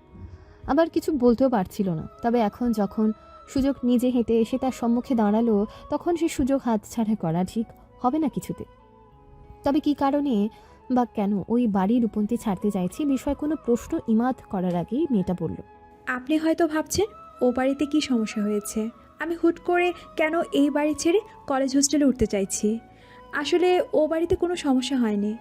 আবার কিছু বলতেও পারছিল না। তবে এখন যখন সুযোগ নিজে হেঁটে এসে তার সম্মুখে দাঁড়ালো, তখন সে সুযোগ হাতছাড়া করা ঠিক হবে না কিছুতে। তবে কি কারণে বা কেন ওই বাড়ি রূপন্তী ছাড়তে চাইছে, বিষয়ে কোনো প্রশ্ন ইমাদ করার আগেই মেয়েটা বলল, আপনি হয়তো ভাবছেন ও বাড়িতে কি সমস্যা হয়েছে, আমি হুট করে কেন এই বাড়ি ছেড়ে কলেজ হোস্টেলে উঠতে চাইছি। আসলে ও বাড়িতে কোনো সমস্যা হয়নি,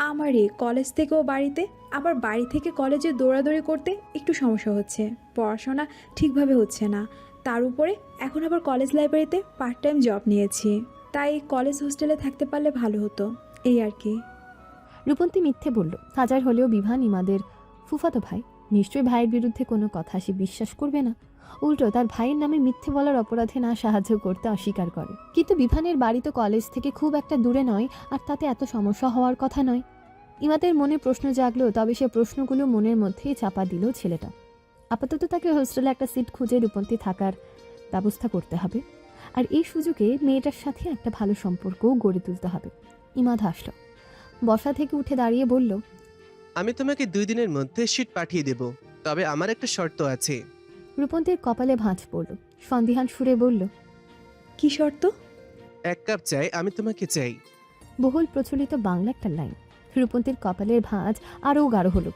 আমারই কলেজ থেকে ও বাড়িতে, আবার বাড়ি থেকে কলেজে দৌড়াদৌড়ি করতে একটু সমস্যা হচ্ছে। পড়াশোনা ঠিকভাবে হচ্ছে না, তার উপরে এখন আবার কলেজ লাইব্রেরিতে পার্ট টাইম জব নিয়েছি, তাই কলেজ হোস্টেলে থাকতে পারলে ভালো হতো, এই আর কি। রূপন্তী মিথ্যে বলল। হাজার হলেও বিভান ইমাদের ফুফাতো ভাই, নিশ্চয়ই ভাইয়ের বিরুদ্ধে কোনো কথা সে বিশ্বাস করবে না। উল্টো তার ভাইয়ের নামে মিথ্যে বলার অপরাধে না সাহায্য করতে অস্বীকার করে। কিন্তু বিভানের বাড়ি তো কলেজ থেকে খুব একটা দূরে নয়, আর তাতে এত সমস্যা হওয়ার কথা নয়। ইমাদের মনে প্রশ্ন জাগলো, তবে সে প্রশ্নগুলো মনের মধ্যেই চাপা দিল ছেলেটা। আপাতত তাকে হোস্টেলে একটা সিট খুঁজে রূপন্তী থাকার ব্যবস্থা করতে হবে, আর এই সুযোগে মেয়েটার সাথে একটা ভালো সম্পর্কও গড়ে তুলতে হবে। ইমাদ হাসল, বসা থেকে উঠে দাঁড়িয়ে বলল, আমি তোমাকে 2 দিনের মধ্যে শীট পাঠিয়ে দেব, তবে আমার একটা শর্ত আছে। রূপন্তীর কপালে ভাঁজ পড়ল, সন্দিহান সুরে বলল, কি শর্ত? 1 কাপ চাই আমি তোমাকে চাই। বহুল প্রচলিত বাংলা একটা লাইন। রূপন্তীর কপালের ভাঁজ আরও গাঢ় হলো।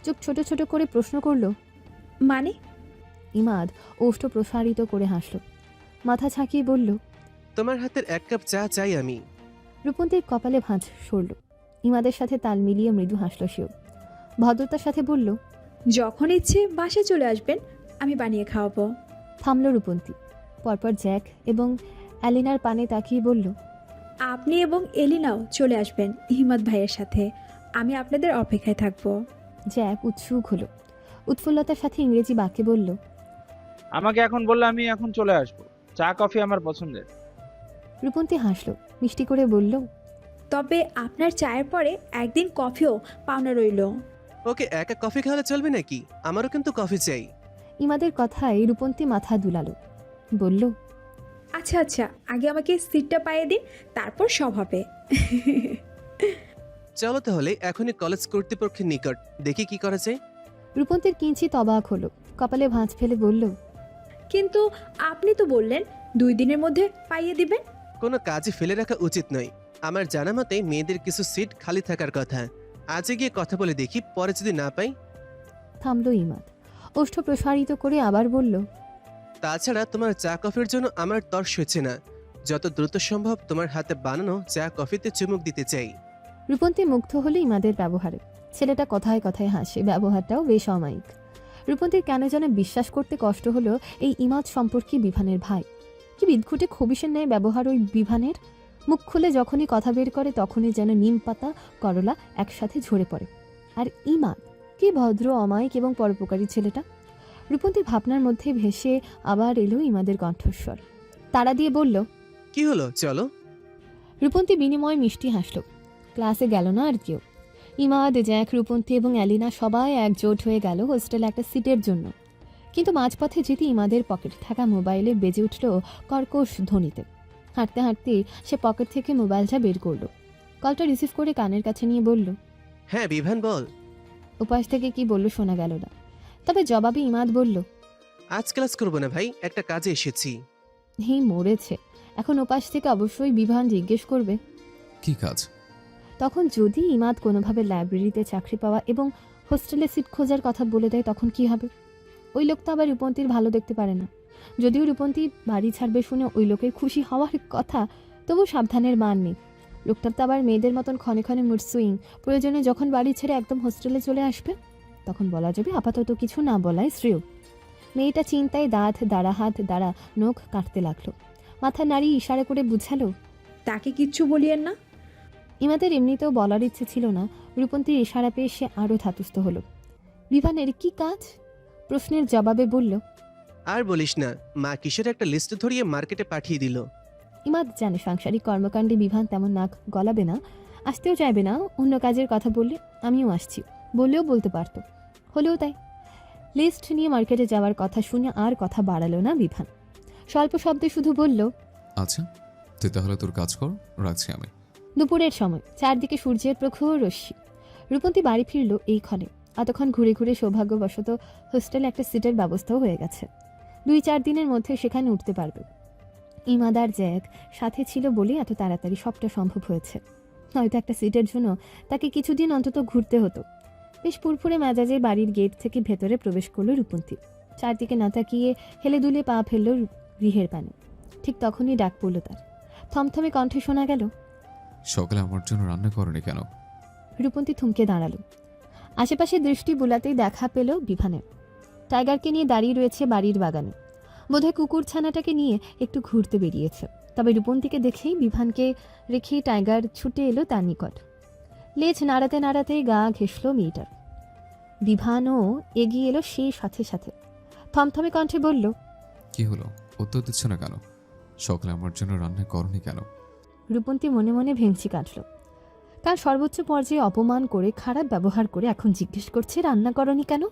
চোখ ছোট ছোট করে প্রশ্ন করল, মানে? ইমাদ ওষ্ঠ প্রসারিত করে হাসল, মাথা ঝাঁকিয়ে বলল, তোমার হাতের 1 কাপ চা চাই আমি। রূপন্তীর কপালে ভাঁজ সরল। ইমাদের সাথে তাল মিলিয়ে মৃদু হাসল সেও। ভদ্রতার সাথে বলল, যখন ইচ্ছে বাসায় চলে আসবেন, আমি বানিয়ে খাওয়াবো। থামল রূপন্তী। পরপর জ্যাক এবং অ্যালিনার পানে তাকিয়ে বলল, আপনি এবং এলিনাও চলে আসবেন হিমাদ ভাইয়ের সাথে। আমি আপনাদের অপেক্ষায় থাকবো। জ্যাক উৎসুক হলো, উৎফুল্লতার সাথে ইংরেজি বাক্যে বলল, আমাকে এখন বললে আমি এখন চলে আসবো। চা কফি আমার পছন্দের। রূপন্তী হাসল, মিষ্টি করে বলল, তবে আপনার চায়ের পরে একদিন কফিও পাওনা রইল। ওকে, একা কফি খাওয়ালে চলবে নাকি? আমারও কিন্তু কফি চাই। ইমাদের কথায় রূপন্তী মাথা দুলালো, বলল, আচ্ছা আচ্ছা, আগে আমাকে সিটটা পাইয়ে দিন, তারপর সব হবে। চলো তাহলে এখনই কলেজ কর্তৃপক্ষের নিকট, দেখি কি করা যায়। রূপন্তীর কিঞ্চিত অবাক হলো, কপালে ভাঁজ ফেলে বলল, কিন্তু আপনি তো বললেন 2 দিনের মধ্যে পাইয়ে দিবেন। কোনো কাজে ফেলে রাখা উচিত নয়। আমার জানা মতে মেয়েদের কিছু সিট খালি থাকার কথা। আজকে গিয়ে কথা বলে দেখি, পরে যদি না পাই। থামল ইমাদ, ওষ্ঠ প্রসারিত করে আবার বলল, তাছাড়া তোমার চা কফির জন্য আমার তর্স হচ্ছে না। যত দ্রুত সম্ভব তোমার হাতে বানানো চা কফিতে চুমুক দিতে চাই। রূপন্তী মুগ্ধ হলো ইমাদের ব্যবহারে। ছেলেটা কথায় কথায় হাসে, ব্যবহারটাও বেশ অমায়িক। রূপন্তীর কেন যেন বিশ্বাস করতে কষ্ট হলো এই ইমাদ সম্পর্কে বিভানের ভাই। কি বিদঘুটে খবিসের ন্যায় ব্যবহার ওই বিভানের। মুখ খুলে যখনই কথা বের করে তখনই যেন নিম পাতা করলা একসাথে ঝরে পড়ে। আর ইমাদ কি ভদ্র, অমায়িক এবং পরোপকারী ছেলেটা। রূপন্তীর ভাবনার মধ্যে ভেসে আবার এলো ইমাদের কণ্ঠস্বর, তাড়া দিয়ে বলল, কি হলো, চলো। রূপন্তী বিনিময় মিষ্টি হাসল। ক্লাসে গেল না আর কেউ। ইমাদ, জ্যাক, রূপন্তী এবং অ্যালিনা সবাই একজোট হয়ে গেল হোস্টেলে একটা সিটের জন্য। কিন্তু মাঝপথে যেতে ইমাদের পকেটে থাকা মোবাইলে বেজে উঠল কর্কশ ধ্বনিতে। হাঁটতে হাঁটতে সে পকেট থেকে মোবাইলটা বের করলো, কলটা রিসিভ করে কানের কাছে নিয়ে বলল, হ্যাঁ বিভান বল। উপাস থেকে কি বলল শোনা গেল না, তবে জবাবে ইমাদ বলল, আজ ক্লাস করবো না ভাই, একটা কাজে এসেছি। মরেছে। এখন উপাস থেকে অবশ্যই বিভান জিজ্ঞেস করবে কি কাজ? তখন যদি ইমাদ কোনোভাবে লাইব্রেরিতে চাকরি পাওয়া এবং হোস্টেলে সিট খোঁজার কথা বলে দেয় তখন কি হবে? ওই লোক তো আবার রূপন্তীর ভালো দেখতে পারে না। যদিও রূপন্তী বাড়ি ছাড়বে শুনে ওই লোকের খুশি হওয়ার কথা, তবু সাবধানের মান নেই। লোকটার তো আবার মেয়েদের মতন ক্ষণে ক্ষণে মুড সুইং। প্রয়োজনে যখন বাড়ি ছেড়ে একদম হোস্টেলে চলে আসবে তখন বলা যাবে আপাতত কিছু না বলাই শ্রেয়। মেয়েটা চিন্তায় দাঁত দাঁড়া, হাত দাঁড়া, নখ কাটতে লাগলো। মাথা নাড়িয়ে ইশারা করে বুঝালো, তাকে কিচ্ছু বলিয়েন না। ইমাদের এমনিতেও বলার ইচ্ছে ছিল না। রূপন্তীর ইশারা পেয়ে সে আরও ধাতস্থ হলো। বিভানের কি কাজ? প্রশ্নের জবাবে বলল, আর বলিস না, মা কিসের একটা লিস্ট ধরিয়ে মার্কেটে পাঠিয়ে দিল। ইমাদ জানে সাংসারিক কর্মকাণ্ডে বিভান তেমন নাক গলাবে না, আসতেও চাইবে না। অন্য কাজের কথা বললে আমিও আসছি বললেও বলতে পারত, হলেও তাই। লিস্ট নিয়ে মার্কেটে যাওয়ার কথা শুনে আর কথা বাড়ালো না বিভান। স্বল্প শব্দে শুধু বলল, আচ্ছা তুই তাহলে তোর কাজ কর, রাখছি আমি। দুপুরের সময়, চারদিকে সূর্যের প্রখর রশ্মি। রূপন্তী বাড়ি ফিরল এই ক্ষণে। এতক্ষণ ঘুরে ঘুরে সৌভাগ্যবশত হোস্টেলে একটা সিটের ব্যবস্থাও হয়ে গেছে। 2-4 দিনের মধ্যে সেখানে উঠতে পারবে। ইমাদার জ্যাক সাথে ছিল বলে এত তাড়াতাড়ি সবটা সম্ভব হয়েছে। হয়তো একটা সিটের জন্য তাকে কিছুদিন অন্তত ঘুরতে হতো। বেশ ফুরফুরে মেজাজে বাড়ির গেট থেকে ভেতরে প্রবেশ করলো রূপন্তী। চারদিকে না তাকিয়ে হেলে দুলে পা ফেলল গৃহের পানে। ঠিক তখনই ডাক পড়ল তার। থমথমে কণ্ঠে শোনা গেল, সকালে আমার জন্য রান্না করনি কেন? রূপন্তী থমকে দাঁড়ালো। আশেপাশে দৃষ্টি বুলাতেই দেখা পেল বিভানের। টাইগারকে নিয়ে দাঁড়িয়ে রয়েছে বাড়ির বাগানে। বোধহয় কুকুর ছানাটাকে নিয়ে একটু ঘুরতে বেরিয়েছে। তবে রূপন্তীকে দেখেই বিভানকে রেখেই টাইগার ছুটে এলো তার নিকট। লেজ নাড়াতে নাড়াতে গা ঘেঁষল মেয়েটার। বিভানও এগিয়ে এলো সেই সাথে সাথে। থমথমে কণ্ঠে বলল, কি হলো, উত্তর দিচ্ছ না কেন? সকালে আমার জন্য রান্না করনি কেন? রূপন্তী মনে মনে ভেঙচি কাটল। কাল সর্বোচ্চ পর্যায়ে অপমান করে, খারাপ ব্যবহার করে এখন জিজ্ঞেস করছে রান্না করনি কেন?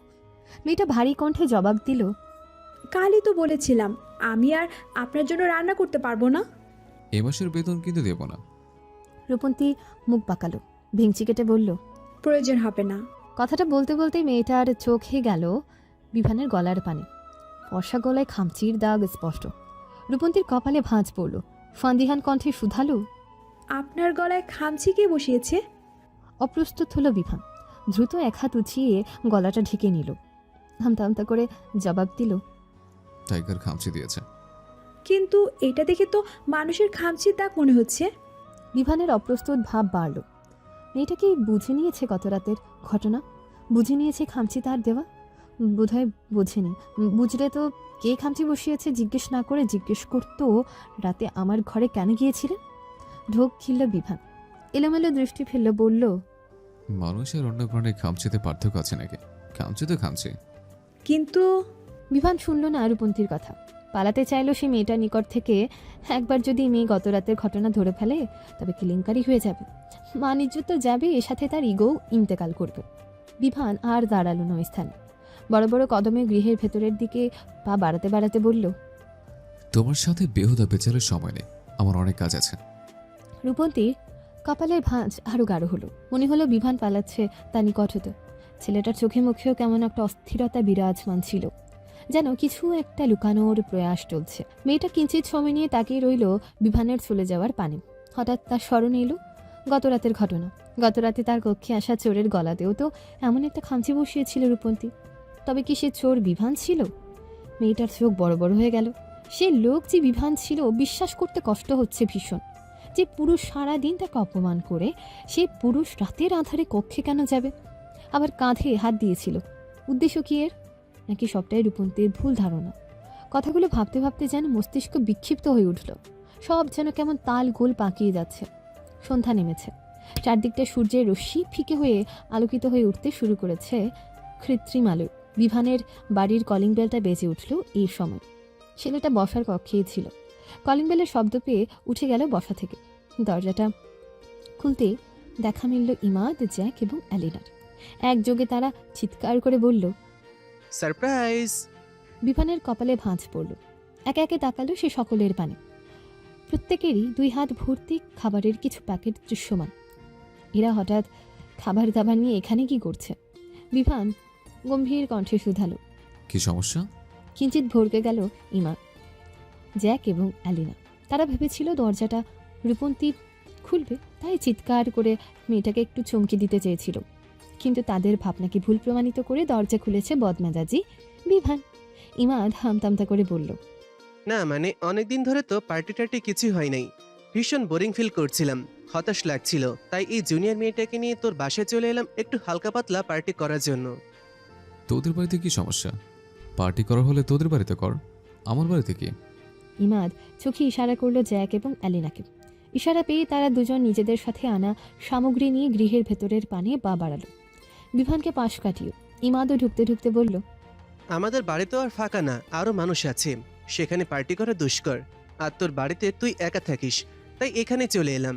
মেয়েটা ভারী কণ্ঠে জবাব দিল, কালই তো বলেছিলাম আমি আর আপনার জন্য রান্না করতে পারবো না। এ মাসের বেতন কিন্তু দেব না। রূপন্তী মুখ বাঁকালো, ভেঙচি কেটে বলল, প্রয়োজন হবে না। কথাটা বলতে বলতেই মেয়েটার চোখে গেল বিভানের গলার পানে। ফর্সা গলায় খামচির দাগ স্পষ্ট। রূপন্তীর কপালে ভাঁজ পড়ল। সন্দিহান কণ্ঠে শুধালো, আপনার গলায় খামচি কে বসিয়েছে? অপ্রস্তুত হলো বিভান। দ্রুত এক হাত উঁচিয়ে গলাটা ঢেকে নিল। আমতা আমতা করে জবাব দিল, টাইগার খামচি দিয়েছে। কিন্তু এটা দেখে তো মানুষের খামচির দাগ মনে হচ্ছে। বিভানের অপ্রস্তুত ভাব বাড়ল। মেয়েটা কি বুঝে নিয়েছে গত রাতের ঘটনা? বুঝে নিয়েছে খামচি তার দেওয়া? বোধহয় বোঝেনি। বুঝলে তো কে খামচি বসিয়েছে জিজ্ঞেস না করে জিজ্ঞেস করতো রাতে আমার ঘরে কেন গিয়েছিলেন? ঢোক খিলল বিভান, এলোমেলো দৃষ্টি ফেলল, বলল, মানুষের অন্য প্রাণীর খামচিতে পার্থক্য আছে নাকি? খামচি তো খামচি। কিন্তু বিভান শুনল না রূপন্তীর কথা। পালাতে চাইলো সে মেয়েটার নিকট থেকে। একবার যদি মেয়ে গত রাতের ঘটনা ধরে ফেলে তবে কেলেঙ্কারি হয়ে যাবে। মানিজ্য তো যাবে, এর সাথে তার ইগোও ইন্তেকাল করবে। বিভান আর দাঁড়ালো না ওই স্থানে। বড় বড় কদমে গৃহের ভেতরের দিকে পা বাড়াতে বাড়াতে বলল, তোমার সাথে বেহুদা বেচারের সময় নেই, আমার অনেক কাজ আছে। রূপন্তীর কপালের ভাঁজ আরও গাঢ় হলো। মনে হলো বিভান পালাচ্ছে তার নিকট হতে। ছেলেটার চোখে মুখেও কেমন একটা অস্থিরতা বিরাজমান ছিল, যেন কিছু একটা লুকানোর প্রয়াস চলছে। মেয়েটা কিঞ্চিত সময় নিয়ে তাকিয়ে রইল বিভানের চলে যাওয়ার পানে। হঠাৎ তার স্মরণ এলো গত রাতের ঘটনা। গত রাতে তার কক্ষে আসা চোরের গলাতেও তো এমন একটা খামচি বসিয়েছিল রূপন্তী। তবে কি সে চোর বিভান ছিল? মেয়েটার চোখ বড় বড় হয়ে গেল। সে লোক যে বিভান ছিল বিশ্বাস করতে কষ্ট হচ্ছে ভীষণ। যে পুরুষ সারাদিন তাকে অপমান করে, সে পুরুষ রাতের আধারে কক্ষে কেন যাবে? আবার কাঁধে হাত দিয়েছিল। উদ্দেশ্য কি এর? নাকি সবটাই রূপন্তীর ভুল ধারণা? কথাগুলো ভাবতে ভাবতে যেন মস্তিষ্ক বিক্ষিপ্ত হয়ে উঠল। সব যেন কেমন তাল গোল পাকিয়ে যাচ্ছে। সন্ধ্যা নেমেছে। চারদিকটা সূর্যের রশ্মি ফিকে হয়ে আলোকিত হয়ে উঠতে শুরু করেছে কৃত্রিম আলো। বিভানের বাড়ির কলিং বেলটা বেজে উঠল এই সময়। ছেলেটা বসার কক্ষেই ছিল। কলিং বেলের শব্দ পেয়ে উঠে গেল বসা থেকে। দরজাটা খুলতে দেখা মিলল ইমাদ, জ্যাক এবং অ্যালিনার। একযোগে তারা চিৎকার করে বলল, সারপ্রাইজ! বিভানের কপালে ভাঁজ পড়ল। একে একে তাকালো সে সকলের পানে। প্রত্যেকেরই 2 হাত ভর্তি খাবারের কিছু প্যাকেট দৃশ্যমান। এরা হঠাৎ খাবার দাবার নিয়ে এখানে কি করছে? বিভান গম্ভীর কণ্ঠে শুধালো। কি সমস্যা? কিঞ্চিত ভরকে গেল ইমা, জ্যাক এবং অ্যালিনা। তারা ভেবেছিল দরজাটা রূপন্তী খুলবে, তাই চিৎকার করে মেয়েটাকে একটু চমকে দিতে চেয়েছিল। কিন্তু তাদের ভাবনাকে ভুল প্রমাণিত করে দরজা খুলেছে বদমেজাজি বিভান। ইমাদ হামতামতা করে বলল, না মানে অনেকদিন ধরে তো পার্টি টার্টি কিছুই হয় নাই। ভীষণ বোরিং ফিল করছিলাম, হতাশ লাগছিল, তাই এই জুনিয়র মেয়েটাকে নিয়ে তোর বাসায় চলে এলাম একটু হালকা পাতলা পার্টি করার জন্য। তোদের বাড়িতে কি সমস্যা? পার্টি করার হলে তোদের বাড়িতে কর, আমার বাড়িতে কি? ইমাদ চোখে ইশারা করলো জ্যাক এবং অ্যালিনাকে। ইশারা পেয়ে তারা দুজন নিজেদের সাথে আনা সামগ্রী নিয়ে গৃহের ভেতরের পানে পা বাড়ালো। বিভানকে পাশ কাটিয়ে ইমাদও ঢুকতে ঢুকতে বলল, আমাদের বাড়ি তো আর ফাঁকা না, আরো মানুষ আছে, সেখানে পার্টি করা দুষ্কর। আর তোর বাড়িতে তুই একা থাকিস, তাই এখানে চলে এলাম।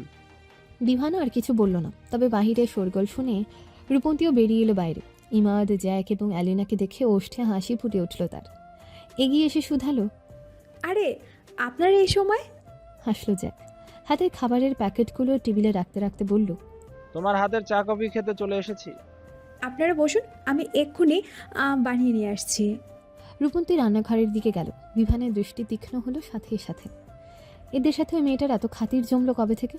বিভানও আর কিছু বলল না। তবে বাহিরে শোরগোল শুনে রূপন্তীও বেরিয়ে এলো বাইরে। ইমাদ, জ্যাক এবং অ্যালিনাকে দেখে ওষ্ঠে হাসি ফুটে উঠল তার। এগিয়ে এসে শুধালো, আরে আপনার এই সময়? হাসলো জ্যাক। হাতের খাবারের প্যাকেটগুলো টেবিলে রাখতে রাখতে বলল, তোমার হাতের চা কফি খেতে চলে এসেছি। আপনারা বসুন, আমি এক্ষুনি বানিয়ে নিয়ে আসছি। রূপন্তী রান্নাঘরের দিকে গেল। বিভানের দৃষ্টি তীক্ষ্ণ হলো সাথে সাথে। এদের সাথে ওই মেয়েটার এত খাতির জমলো কবে থেকে?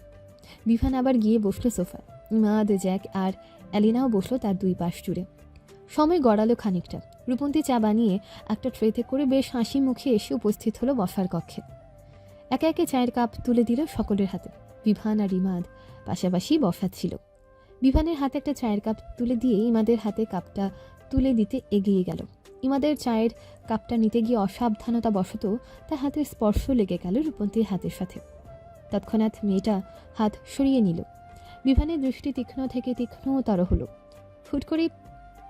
বিভান আবার গিয়ে বসলো সোফায়। ইমাদ, জ্যাক আর অ্যালিনাও বসলো তার 2 পাশ জুড়ে। সময় গড়ালো খানিকটা। রূপন্তী চা বানিয়ে একটা ট্রেতে করে বেশ হাসি মুখে এসে উপস্থিত হলো বসার কক্ষে। একে একে চায়ের কাপ তুলে দিল সকলের হাতে। বিভান আর ইমাদ পাশাপাশি বসা ছিল। বিভানের হাতে একটা চায়ের কাপ তুলে দিয়ে ইমাদের হাতে কাপটা তুলে দিতে এগিয়ে গেল। ইমাদের চায়ের কাপটা নিতে গিয়ে অসাবধানতা বশত তার হাতের স্পর্শ লেগে গেল রূপন্তীর হাতের সাথে। তৎক্ষণাৎ মেয়েটা হাত সরিয়ে নিল। বিভানের দৃষ্টি তীক্ষ্ণ থেকে তীক্ষ্ণতর হলো। ফুট করে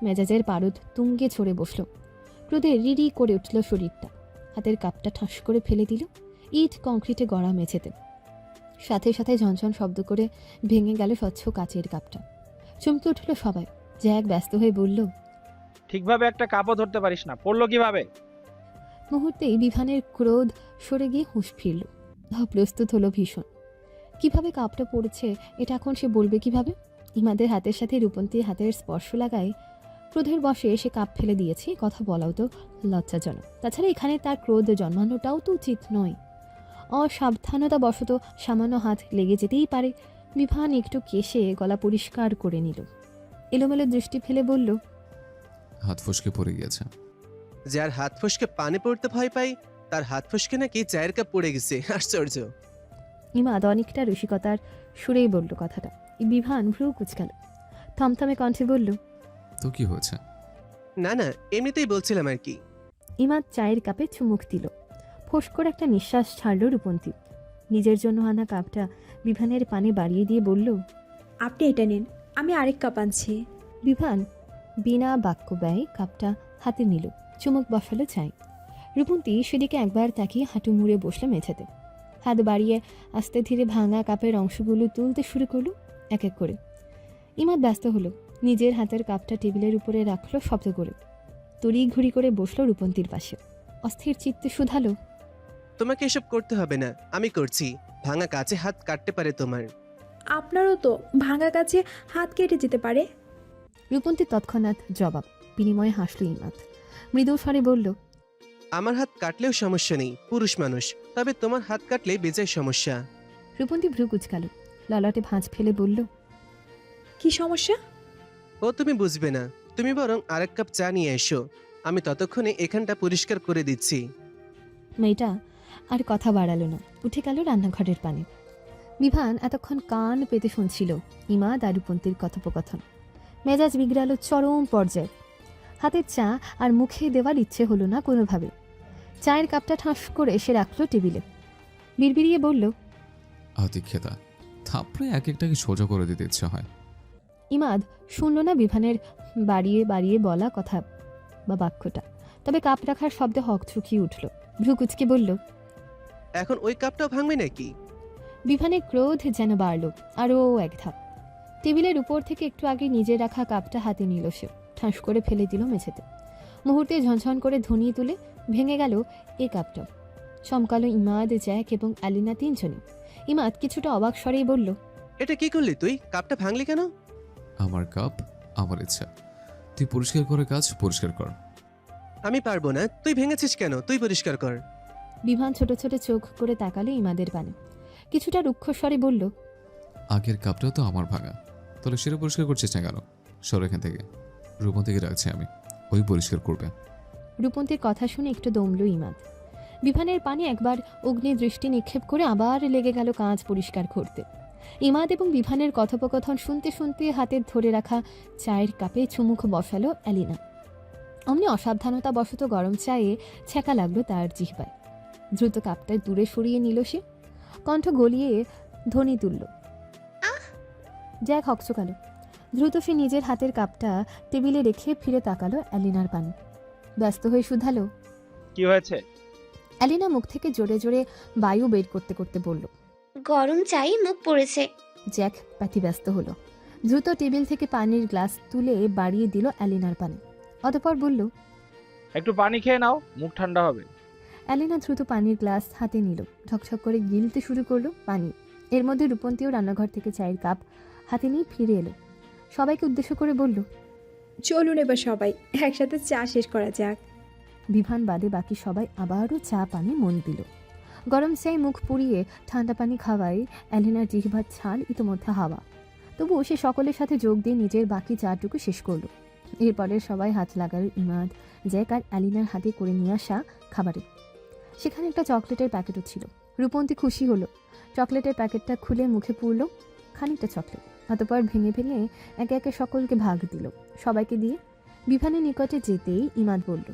মেজাজের পারদ তুঙ্গে ছড়ে বসল। ক্রোধে রিরি করে উঠল শরীরটা। হাতের কাপটা ঠাস করে ফেলে দিল ইট কংক্রিটে গড়া মেঝেতে। সাথে সাথে ঝনঝন শব্দ করে ভেঙে গেল স্বচ্ছ কাচের কাপটা। চমকে উঠল সবাই। জ্যাক ব্যস্ত হয়ে বলল, ঠিকভাবে একটা কাপও ধরতে পারিস না, পড়লো কিভাবে? মুহূর্তেই বিভানের ক্রোধ সরে গিয়ে হুঁশ ফিরল। প্রস্তুত হলো ভীষণ। কিভাবে কাপটা পড়েছে এটা এখন সে বলবে কিভাবে? ইমাদের হাতের সাথে রূপন্তীর হাতের স্পর্শ লাগায় ক্রোধের বশে সে কাপ ফেলে দিয়েছে, কথা বলাও তো লজ্জাজনক। তাছাড়া এখানে তার ক্রোধ জন্মানোটাও তো উচিত নয়। অসাবধানতা বশত সামান্য হাত লেগে যেতেই পারে। বিভান একটু কেশে গলা পরিষ্কার করে নিল। এলোমেলো দৃষ্টি ফেলে বলল, হাত ফসকে পড়ে গিয়েছে। যার হাত ফসকে পানি পড়তে ভয় পাই, তার হাত ফসকে নাকি চায়ের কাপ পড়ে গেছে। আশ্চর্য। ইমাদ অনেকটা রসিকতার সুরেই বলল কথাটা। বিভান ভ্রু কুচকাল, থমথমে কণ্ঠে বলল, তো কি হয়েছে? না না, এমনিতেই বলছিলাম আর কি। ইমাদ চায়ের কাপে চুমুক দিল। ফোঁস করে একটা নিঃশ্বাস ছাড়ল রূপন্তী। নিজের জন্য আনা কাপটা বিভানের পানে বাড়িয়ে দিয়ে বলল, আপনি এটা নিন, আমি আরেক কাপ আনছি। বিভান বিনা বাক্য ব্যয়ে কাপটা হাতে নিল, চুমুক বসালো চায়। রূপন্তী সেদিকে একবার তাকিয়ে হাঁটু মুড়ে বসলো মেঝেতে। হাত বাড়িয়ে আস্তে ধীরে ভাঙা কাপের অংশগুলো তুলতে শুরু করলো এক এক করে। ইমাদ ব্যস্ত হলো, নিজের হাতের কাপটা টেবিলের উপরে রাখলো শব্দ করে। তড়ি ঘুরি করে বসলো রূপন্তীর পাশে। অস্থির চিত্তে শুধালো, তোমাকে এসব করতে হবে না, আমি করছি। ভাঙা কাছে হাত কাটতে পারে তোমার। আপনারও তো ভাঙা কাছে হাত কেটে যেতে পারে। রূপন্তী তৎক্ষণাৎ জবাব। বিনিময়ে হাসল ইমাদ, মৃদু স্বরে বলল, আমার হাত কাটলেও সমস্যা নেই, পুরুষ মানুষ। তবে তোমার হাত কাটলে বেজায় সমস্যা। রূপন্তী ভ্রু কুচকাল, ললাটে ভাঁজ ফেলে বলল, কি সমস্যা? ও তুমি বুঝবে না, তুমি বরং আরেক কাপ চা নিয়ে এসো, আমি ততক্ষণে এখানটা পরিষ্কার করে দিচ্ছি। মেয়েটা আর কথা বাড়ালো না, উঠে গেল রান্নাঘরের পানে। বিভান এতক্ষণ কান পেতে শুনছিল ইমাদ আর রূপন্তীর কথোপকথন। মেজাজ বিগড়ালো চরম পর্যায়ে। হাতের চা আর মুখে দেওয়ার ইচ্ছে হলো না কোনোভাবে। চায়ের কাপটা ঠাস করে এসে রাখলো টেবিলে। বিড়বিড়িয়ে বলল, আতিক্ষেতা থাপড়ে এক একটাকে সোজা করে দিতে ইচ্ছা হয়। ইমাদ শুনল না বিভানের বাড়িয়ে বাড়িয়ে বলা কথা বা বাক্যটা, তবে কাপ রাখার শব্দে হক চুকিয়ে উঠল। ভ্রু কুচকে বলল, এখন ওই কাপটাও ভাঙবে নাকি? বিভানের ক্রোধ যেন বাড়ল আরও এক ধাপ। টেবিলের উপর থেকে একটু আগে নিজে রাখা কাপটা হাতে নিল সে, ঠাস করে ফেলে দিল মেঝেতে। মুহূর্তে ঝনঝন করে ধ্বনি তুলে ভেঙে গেল এ কাপটাও। চমকালো ইমাদ, জ্যাক এবং অ্যালিনা তিনজনই। ইমাদ কিছুটা অবাক স্বরেই বলল, এটা কি করলি তুই? কাপটা ভাঙলি কেন? আমার কাপ, আমার ইচ্ছা। তুই পরিষ্কার করে কাজ পরিষ্কার কর। আমি পারবো না। তুই ভেঙেছিস কেন? তুই পরিষ্কার কর। বিভান ছোট ছোট চোখ করে তাকালো ইমাদের পানে, কিছুটা রুক্ষ স্বরে বলল, আগের কাপটাও তো আমার ভাঙা, তাহলে সেটা পরিষ্কার করছিস না কেন? সর এখান থেকে। রূপন থেকে রাখছি আমি, ওই পরিষ্কার করবে। রূপন্তীর কথা শুনে একটু দমল ইমাদ। বিভানের পানে একবার অগ্নি দৃষ্টি নিক্ষেপ করে আবার লেগে গেল কাঁচ পরিষ্কার করতে। ইমাদ এবং বিভানের কথোপকথন শুনতে শুনতে হাতে ধরে রাখা চায়ের কাপে চুমুক বসালো অ্যালিনা। অমনি অসাবধানতা বশত গরম চায়ে ছ্যাঁকা লাগলো তার জিহ্বায়। দ্রুত কাপটা দূরে সরিয়ে নিল সে, কণ্ঠ গলিয়ে ধ্বনি তুলল, জ্যাক হকচকালো। দ্রুত সে নিজের হাতের কাপটা টেবিলে রেখে ফিরে তাকালো অ্যালিনার পানে। ব্যস্ত হয়ে শুধালো, কি হয়েছে? অ্যালিনা মুখ থেকে জোরে জোরে বায়ু বের করতে করতে বলল, গরম চাই মুখ পড়েছে। জ্যাক ব্যস্ত হলো। দ্রুত টেবিল থেকে পানির গ্লাস তুলে বাড়িয়ে দিল অ্যালিনার পানে। অতঃপর বলল, একটু পানি খেয়ে নাও, মুখ ঠান্ডা হবে। অ্যালিনা দ্রুত পানির গ্লাস হাতে নিল, ঝকঝক করে গিলতে শুরু করলো পানি। এর মধ্যে রূপন্তীও রান্নাঘর থেকে চায়ের কাপ হাতে নিয়ে ফিরে এলো। সবাইকে উদ্দেশ্য করে বলল, চলুন এবার সবাই একসাথে চা শেষ করা যাক। বিভান বাদে বাকি সবাই আবারও চা পানে মন দিল। গরম চায়ে মুখ পুড়িয়ে ঠান্ডা পানি খাওয়ায় অ্যালিনার জিহ্বার ছাল ইতোমধ্যে হাওয়া। তবুও সে সকলের সাথে যোগ দিয়ে নিজের বাকি চাটুকু শেষ করলো। এরপরে সবাই হাত লাগাল ইমাদ, জ্যাক আর অ্যালিনার হাতে করে নিয়ে আসা খাবারে। সেখানে একটা চকলেটের প্যাকেটও ছিল। রূপন্তী খুশি হলো, চকলেটের প্যাকেটটা খুলে মুখে পুরল খানিকটা চকলেট। অতঃপর ভেঙে ভেঙে একে একে সকলকে ভাগ দিল। সবাইকে দিয়ে বিভানের নিকটে যেতেই ইমাদ বলল,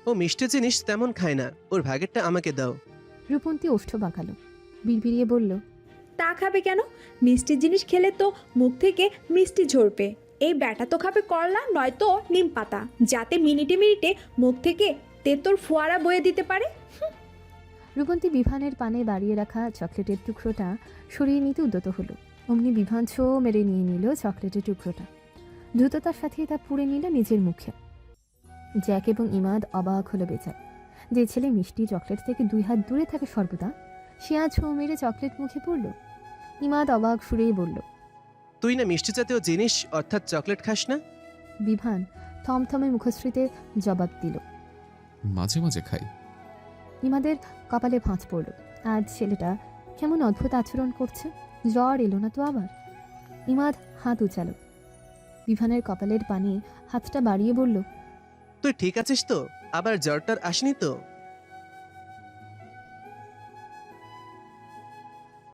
ও মিষ্টি জিনিস তেমন খায় না, ওর ভাগেরটা আমাকে দাও। রূপন্তী ওষ্ঠ বাঁকালো, বিড়বিড়িয়ে বলল, তা খাবে কেন? মিষ্টি জিনিস খেলে তো মুখ থেকে মিষ্টি ঝরবে, এই ব্যাটা তো খাবে করলা নয়তো নিম পাতা, যাতে মিনিটে মিনিটে মুখ থেকে তেতোর ফোয়ারা বয়ে দিতে পারে। রূপন্তী বিভানের পানে বাড়িয়ে রাখা চকলেটের টুকরোটা সরিয়ে নিতে উদ্যত হলো। অমনি বিভান ছো মেরে নিয়ে নিল চকলেটের টুকরোটা, দ্রুততার সাথে তা পুড়ে নিল নিজের মুখে। জ্যাক এবং ইমাদ অবাক হলো বেচার। যে ছেলে মিষ্টি চকলেট থেকে 2 হাত দূরে থাকে সর্বদা, সে আজ ছো মেরে চকলেট মুখে পড়ল। ইমাদ অবাক সুরেই বলল, তুই না মিষ্টি জাতীয় জিনিস অর্থাৎ চকলেট খাস না? বিভান থমথমে মুখশ্রীতে জবাব দিল। মাঝে মাঝে খাই। ইমাদের কপালে ভাঁজ পড়ল। আজ ছেলেটা কেমন অদ্ভুত আচরণ করছে, জ্বর এলো না তো আবার? ইমাদ হাত উচাল। বিভানের কপালের পানে হাতটা বাড়িয়ে বলল, তুই ঠিক আছিস তো? আবার জ্বরটার আসেনি তো?